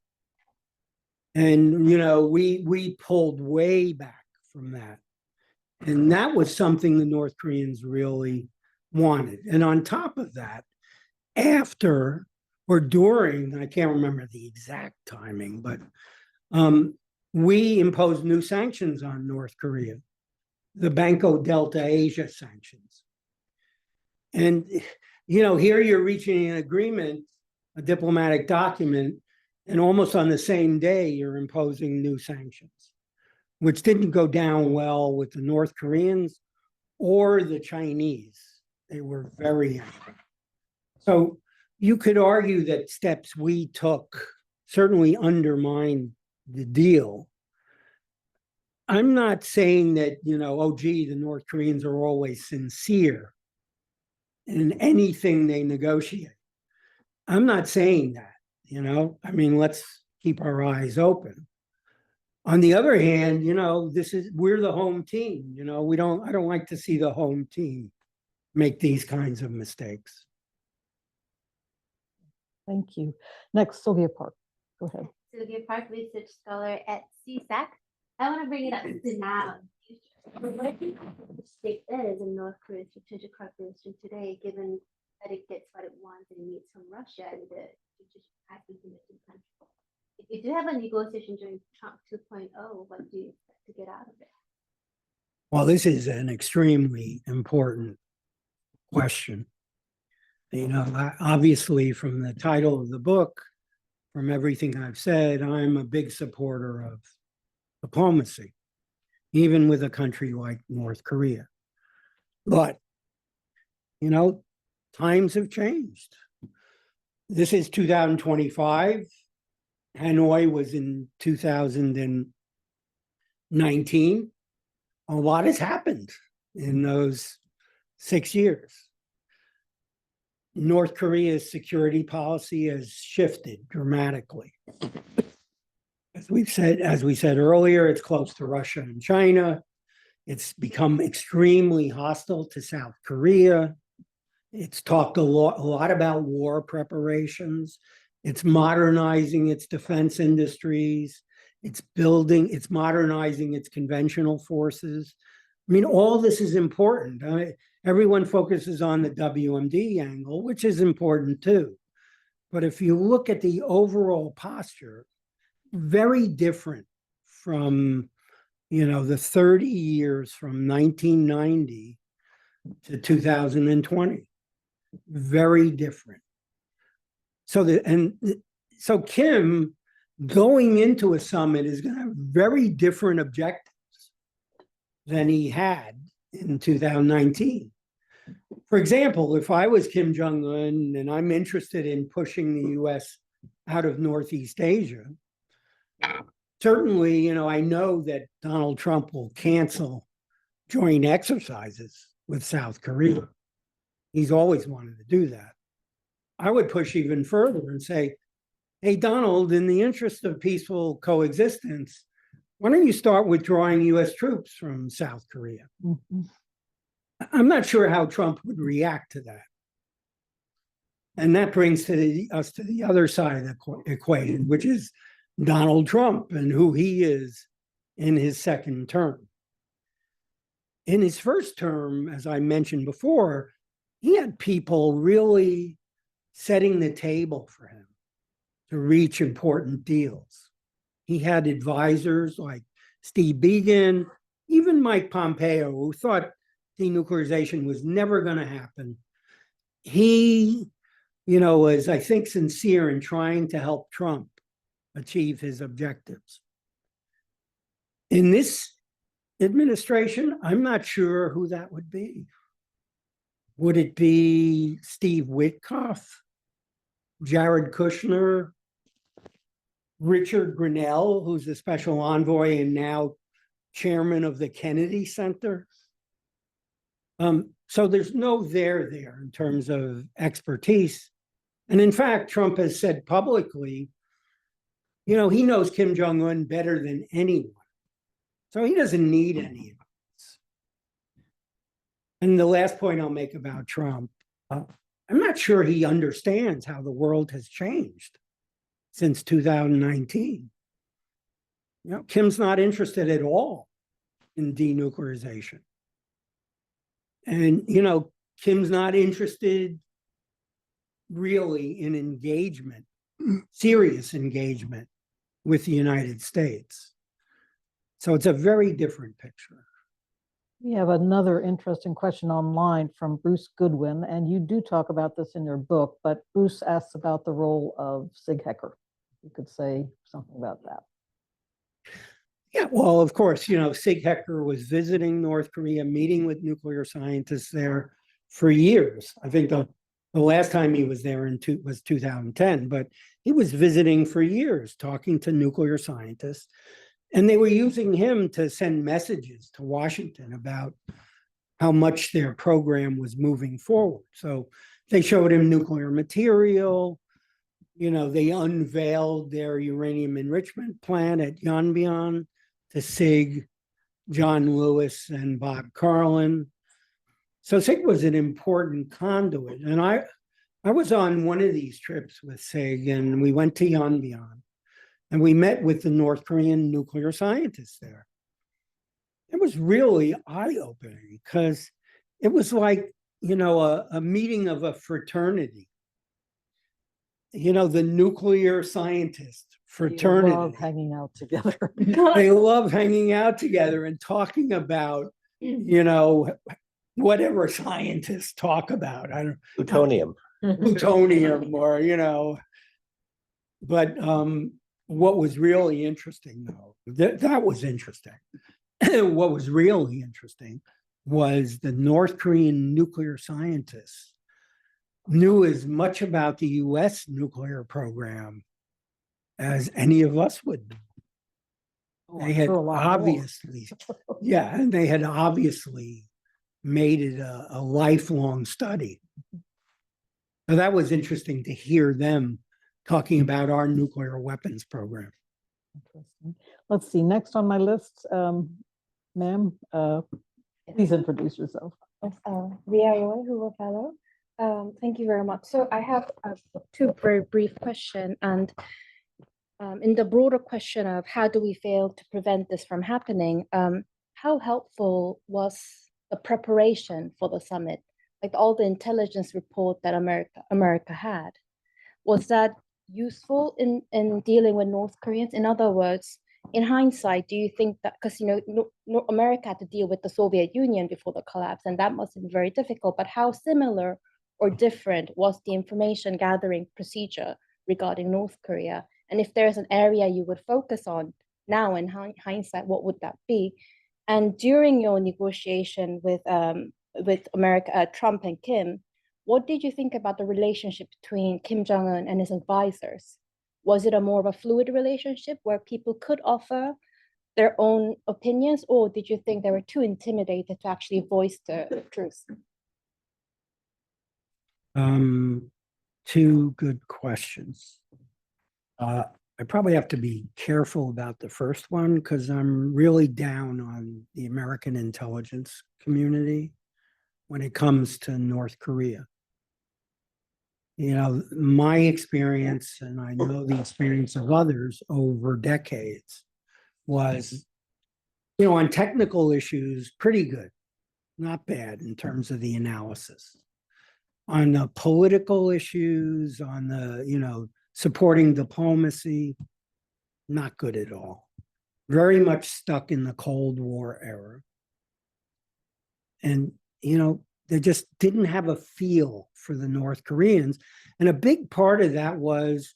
And, we pulled way back from that. And that was something the North Koreans really wanted. And on top of that, after or during, I can't remember the exact timing, but we imposed new sanctions on North Korea, the Banco Delta Asia sanctions. And, here you're reaching an agreement, a diplomatic document, and almost on the same day, you're imposing new sanctions, which didn't go down well with the North Koreans or the Chinese. They were very angry. So you could argue that steps we took certainly undermined the deal. I'm not saying that, oh, gee, the North Koreans are always sincere in anything they negotiate. I'm not saying that, let's keep our eyes open. On the other hand, we're the home team. I don't like to see the home team make these kinds of mistakes. Thank you. Next, Sylvia Park. Go ahead. Sylvia Park, research scholar at CSAC. I want to bring it up to now. What do you think the state is in North Korea's strategic cooperation today, given that it gets what it wants and it needs from Russia and the just acting in the country? If you do have a negotiation during Trump 2.0, what do you expect to get out of it? Well, this is an extremely important question. Obviously, from the title of the book, from everything I've said, I'm a big supporter of diplomacy, even with a country like North Korea. But, times have changed. This is 2025. Hanoi was in 2019. A lot has happened in those 6 years. North Korea's security policy has shifted dramatically. As we said earlier, it's close to Russia and China. It's become extremely hostile to South Korea. It's talked a lot about war preparations. It's modernizing its defense industries. It's modernizing its conventional forces. All this is important. Everyone focuses on the WMD angle, which is important too. But if you look at the overall posture, very different from, the 30 years from 1990 to 2020. Very different. So Kim going into a summit is going to have very different objectives than he had in 2019. For example, if I was Kim Jong-un and I'm interested in pushing the US out of Northeast Asia, certainly, I know that Donald Trump will cancel joint exercises with South Korea. He's always wanted to do that. I would push even further and say, hey, Donald, in the interest of peaceful coexistence, why don't you start withdrawing US troops from South Korea? Mhm. I'm not sure how Trump would react to that. And that brings us to the other side of the equation, which is Donald Trump and who he is in his second term. In his first term, as I mentioned before, he had people really setting the table for him to reach important deals. He had advisors like Steve Biegun, even Mike Pompeo, who thought denuclearization was never going to happen. He, was, I think, sincere in trying to help Trump achieve his objectives. In this administration, I'm not sure who that would be. Would it be Steve Witkoff, Jared Kushner, Richard Grenell, who's the special envoy and now chairman of the Kennedy Center? So there's no there in terms of expertise. And in fact, Trump has said publicly, he knows Kim Jong-un better than anyone. So he doesn't need any of us. And the last point I'll make about Trump, I'm not sure he understands how the world has changed since 2019. Kim's not interested at all in denuclearization. And, Kim's not interested really in engagement, serious engagement with the United States. So it's a very different picture. We have another interesting question online from Bruce Goodwin, and you do talk about this in your book, but Bruce asks about the role of Sig Hecker. You could say something about that. Yeah, well, of course, Sig Hecker was visiting North Korea, meeting with nuclear scientists there for years. I think the last time he was there was 2010, but he was visiting for years, talking to nuclear scientists. And they were using him to send messages to Washington about how much their program was moving forward. So they showed him nuclear material. They unveiled their uranium enrichment plant at Yongbyon to Sig, John Lewis, and Bob Carlin. So Sig was an important conduit. And I was on one of these trips with Sig, and we went to Yongbyon. And we met with the North Korean nuclear scientists there. It was really eye-opening because it was like, a meeting of a fraternity. The nuclear scientist fraternity. They love hanging out together. They love hanging out together and talking about, whatever scientists talk about. I don't Plutonium. plutonium or, but what was really interesting, though, that was interesting. What was really interesting was the North Korean nuclear scientists knew as much about the US nuclear program as any of us would. They had obviously, yeah, and they had obviously made it a lifelong study. So that was interesting to hear them talking about our nuclear weapons program. Interesting. Let's see, next on my list, ma'am, please introduce yourself. Yes, Ria Roy, Hoover Fellow. Thank you very much. So I have two very brief questions, and in the broader question of how do we fail to prevent this from happening, how helpful was the preparation for the summit? Like all the intelligence report that America had, was that useful in dealing with North Koreans? In other words, in hindsight, do you think that, because America had to deal with the Soviet Union before the collapse, and that must have been very difficult, but how similar or different was the information gathering procedure regarding North Korea? And if there's an area you would focus on now in hindsight, what would that be? And during your negotiation with America, Trump and Kim, what did you think about the relationship between Kim Jong-un and his advisors? Was it a more of a fluid relationship where people could offer their own opinions, or did you think they were too intimidated to actually voice the truth? Two good questions. I probably have to be careful about the first one because I'm really down on the American intelligence community when it comes to North Korea. My experience, and I know the experience of others over decades, was, on technical issues, pretty good, not bad in terms of the analysis. on the political issues, on the, supporting diplomacy, not good at all. Very much stuck in the Cold War era. And, they just didn't have a feel for the North Koreans. And a big part of that was,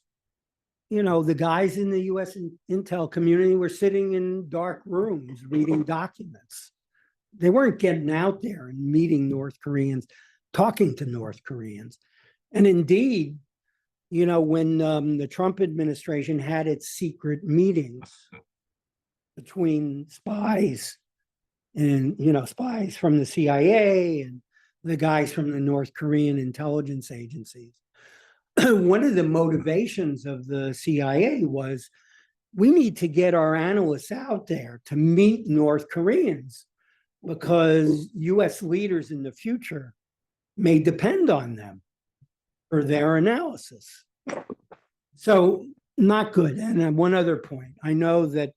the guys in the US intel community were sitting in dark rooms reading documents. They weren't getting out there and meeting North Koreans, talking to North Koreans. And indeed, when the Trump administration had its secret meetings between spies and, spies from the CIA and the guys from the North Korean intelligence agencies, one of the motivations of the CIA was, we need to get our analysts out there to meet North Koreans because US leaders in the future may depend on them for their analysis. So not good. And one other point, I know that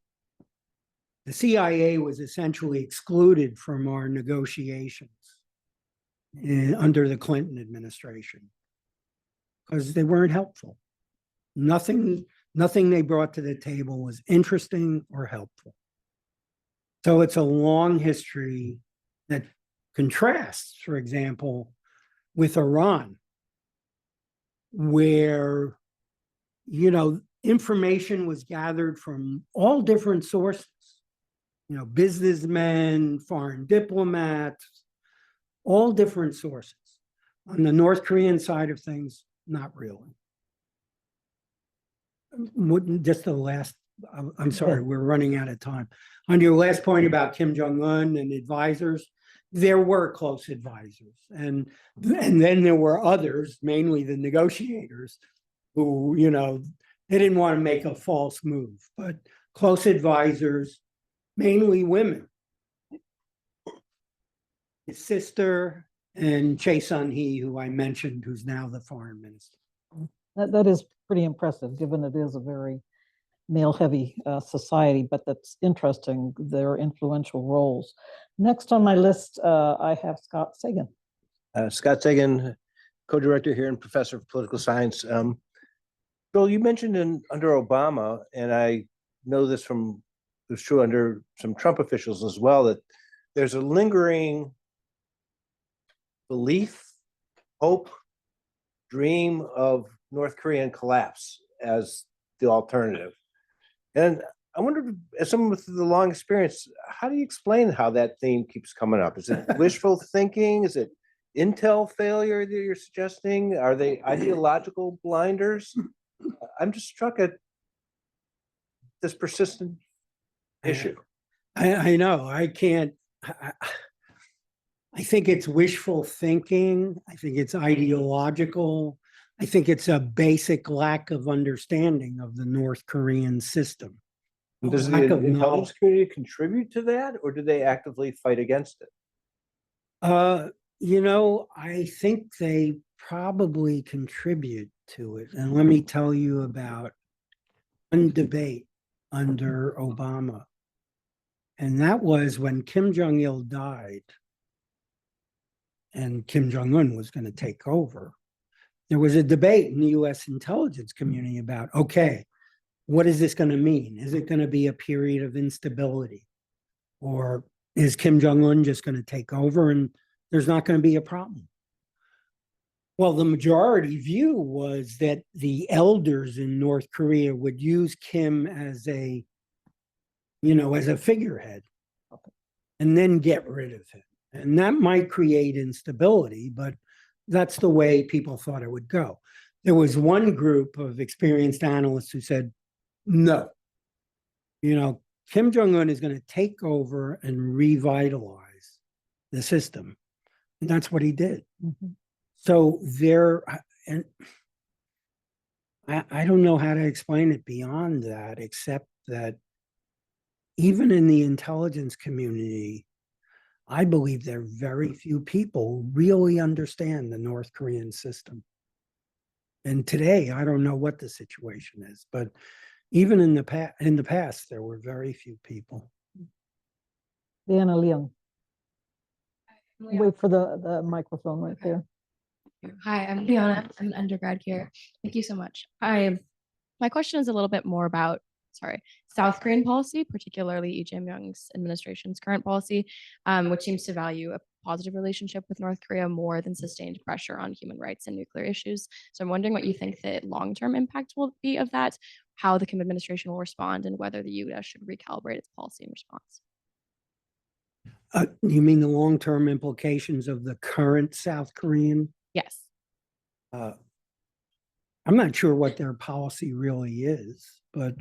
the CIA was essentially excluded from our negotiations under the Clinton administration because they weren't helpful. Nothing they brought to the table was interesting or helpful. So it's a long history that contrasts, for example, with Iran, where, information was gathered from all different sources, businessmen, foreign diplomats, all different sources. On the North Korean side of things, not really. Just the last, I'm sorry, we're running out of time. On your last point about Kim Jong-un and advisors, there were close advisors. And then there were others, mainly the negotiators, who, they didn't want to make a false move, but close advisors, mainly women. His sister and Chae Sun-hee, who I mentioned, who's now the foreign minister. That is pretty impressive, given it is a very male-heavy society, but that's interesting, their influential roles. Next on my list, I have Scott Sagan. Scott Sagan, co-director here and professor of political science. Bill, you mentioned under Obama, and I know this it was true under some Trump officials as well, that there's a lingering belief, hope, dream of North Korean collapse as the alternative. And I wonder, as someone with the long experience, how do you explain how that theme keeps coming up? Is it wishful thinking? Is it intel failure that you're suggesting? Are they ideological blinders? I'm just struck at this persistent issue. I know, I can't, I think it's wishful thinking. I think it's ideological. I think it's a basic lack of understanding of the North Korean system. Does the Lack of intelligence knowledge. community contribute to that, or do they actively fight against it? I think they probably contribute to it. And let me tell you about one debate under Obama. And that was when Kim Jong-il died and Kim Jong-un was going to take over. There was a debate in the US intelligence community about, okay, what is this going to mean? Is it going to be a period of instability? Or is Kim Jong-un just going to take over and there's not going to be a problem? Well, the majority view was that the elders in North Korea would use Kim as a figurehead and then get rid of him. And that might create instability, but that's the way people thought it would go. There was one group of experienced analysts who said, no, Kim Jong-un is going to take over and revitalize the system. And that's what he did. Mm-hmm. So and I don't know how to explain it beyond that, except that even in the intelligence community, I believe there are very few people who really understand the North Korean system. And today, I don't know what the situation is, but even in the past, there were very few people. Diana Leung. Wait for the microphone right there. Hi, I'm Fiona. I'm an undergrad here. Thank you so much. My question is a little bit more about, South Korean policy, particularly Lee Jae-myung's administration's current policy, which seems to value a positive relationship with North Korea more than sustained pressure on human rights and nuclear issues. So I'm wondering what you think the long-term impact will be of that, how the Kim administration will respond, and whether the U.S. should recalibrate its policy in response. You mean the long-term implications of the current South Korean? Yes. I'm not sure what their policy really is, but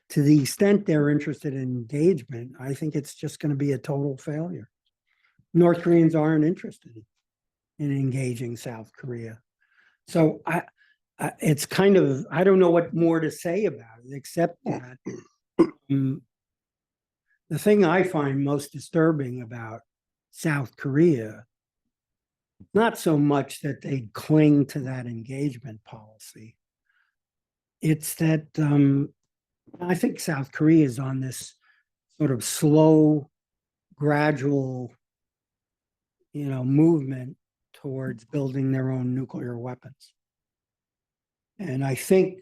to the extent they're interested in engagement, I think it's just going to be a total failure. North Koreans aren't interested in engaging South Korea. So it's kind of, I don't know what more to say about it, except that the thing I find most disturbing about South Korea, not so much that they cling to that engagement policy, it's that I think South Korea is on this sort of slow, gradual, movement towards building their own nuclear weapons. And I think,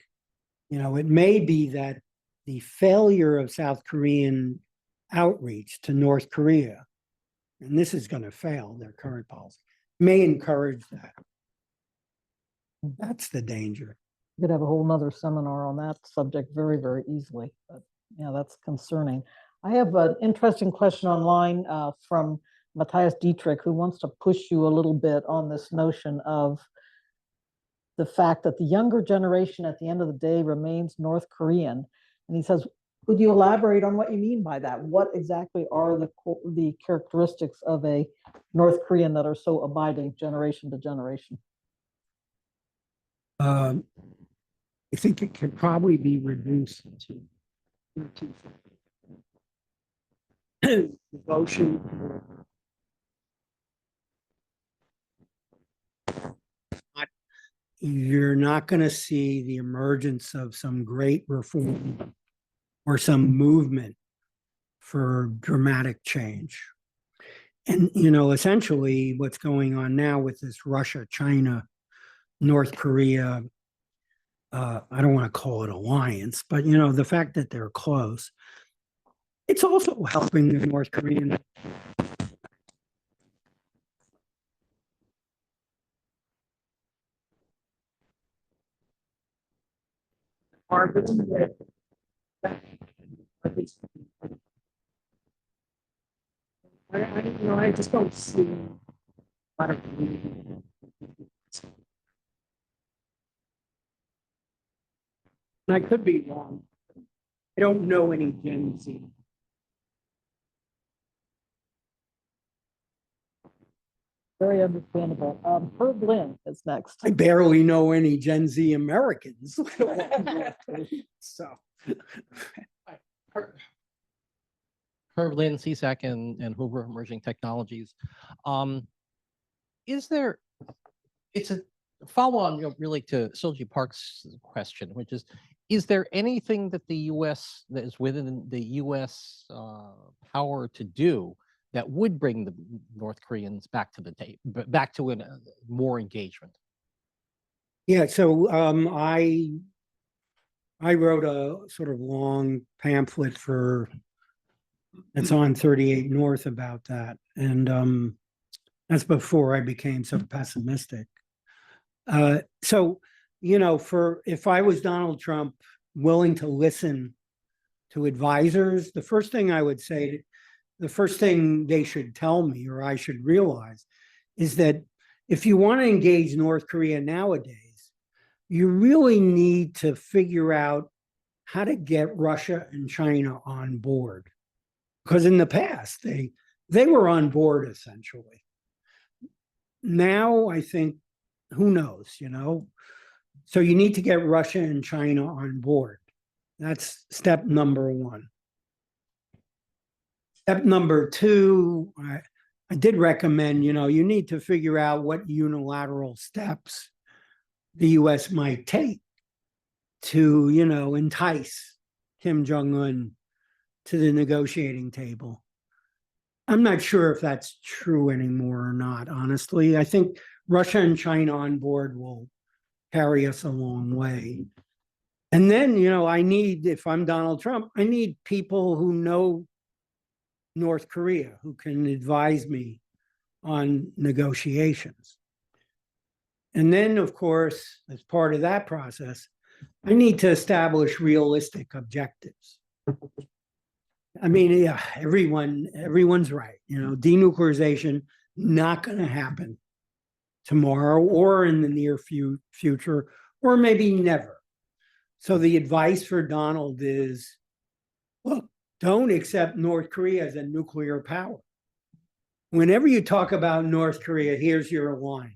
it may be that the failure of South Korean outreach to North Korea, and this is going to fail, their current policy, may encourage that. That's the danger. We could have a whole nother seminar on that subject very, very easily, but yeah, that's concerning. I have an interesting question online from Matthias Dietrich, who wants to push you a little bit on this notion of the fact that the younger generation at the end of the day remains North Korean. And he says, would you elaborate on what you mean by that? What exactly are the characteristics of a North Korean that are so abiding generation to generation? I think it could probably be reduced to devotion. You're not going to see the emergence of some great reform or some movement for dramatic change. And, essentially what's going on now with this Russia, China, North Korea, I don't want to call it alliance, but, the fact that they're close, it's also helping the North Korean. I just don't see a lot of. I could be wrong. I don't know any Gen Z. Very understandable. Herb Lynn is next. I barely know any Gen Z Americans. So. Herb Lynn, CSAC and Hoover Emerging Technologies. It's a follow-on really to Silji Park's question, which is there anything that the U.S. that is within the U.S. Power to do that would bring the North Koreans back to the table, back to more engagement? Yeah, so I wrote a sort of long pamphlet it's on 38 North about that. And that's before I became so pessimistic. So, if I was Donald Trump willing to listen to advisors, the first thing I would say, the first thing they should tell me or I should realize is that if you want to engage North Korea nowadays, you really need to figure out how to get Russia and China on board. Because in the past, they were on board essentially. Now, I think, who knows, So you need to get Russia and China on board. That's step number one. Step number two, I did recommend, you need to figure out what unilateral steps the U.S. might take to, entice Kim Jong-un to the negotiating table. I'm not sure if that's true anymore or not, honestly. I think Russia and China on board will carry us a long way. And then, I need, if I'm Donald Trump, I need people who know North Korea, who can advise me on negotiations. And then, of course, as part of that process, I need to establish realistic objectives. I mean, yeah, everyone's right. Denuclearization, not going to happen tomorrow or in the near future, or maybe never. So the advice for Donald is, look, don't accept North Korea as a nuclear power. Whenever you talk about North Korea, here's your line.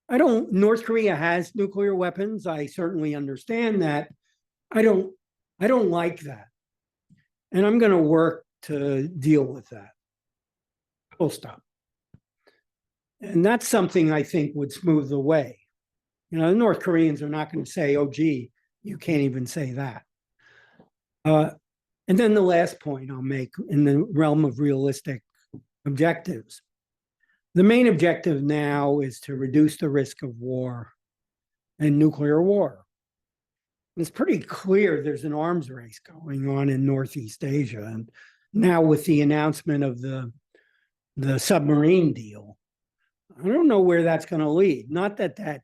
North Korea has nuclear weapons. I certainly understand that. I don't like that. And I'm going to work to deal with that. Full stop. And that's something I think would smooth the way. The North Koreans are not going to say, oh, gee, you can't even say that. And then the last point I'll make in the realm of realistic objectives. The main objective now is to reduce the risk of war and nuclear war. It's pretty clear there's an arms race going on in Northeast Asia. And now with the announcement of the submarine deal, I don't know where that's going to lead. Not that that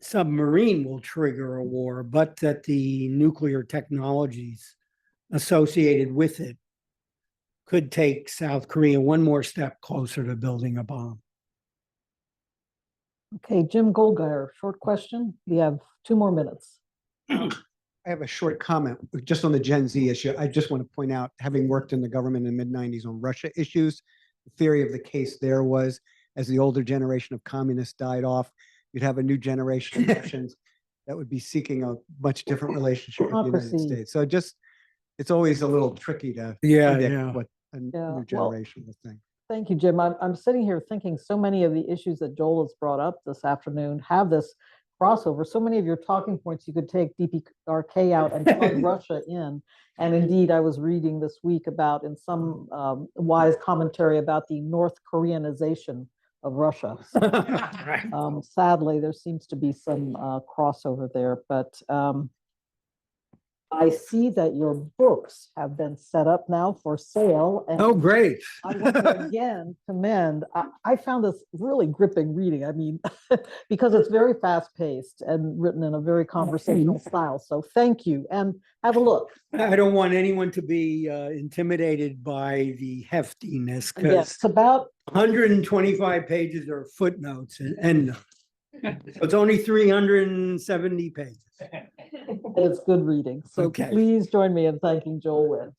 submarine will trigger a war, but that the nuclear technologies associated with it could take South Korea one more step closer to building a bomb. Okay, Jim Goldgeier, short question. We have 2 more minutes. I have a short comment just on the Gen Z issue. I just want to point out, having worked in the government in the mid-90s on Russia issues, the theory of the case there was, as the older generation of communists died off, you'd have a new generation of Russians that would be seeking a much different relationship with the United States. So it's always a little tricky to predict what a new generation will think. Thank you, Jim. I'm sitting here thinking so many of the issues that Joel has brought up this afternoon have this crossover. So many of your talking points, you could take DPRK out and plug Russia in. And indeed, I was reading this week about, in some wise commentary, about the North Koreanization of Russia. So, sadly, there seems to be some crossover there. But I see that your books have been set up now for sale. And oh, great. I want to again commend, I found this really gripping reading. I mean, because it's very fast paced and written in a very conversational style. So thank you, and have a look. I don't want anyone to be intimidated by the heftiness, because yes, it's about 125 pages are footnotes and endnotes. So it's only 370 pages. It's good reading. So please join me in thanking Joel Wynn.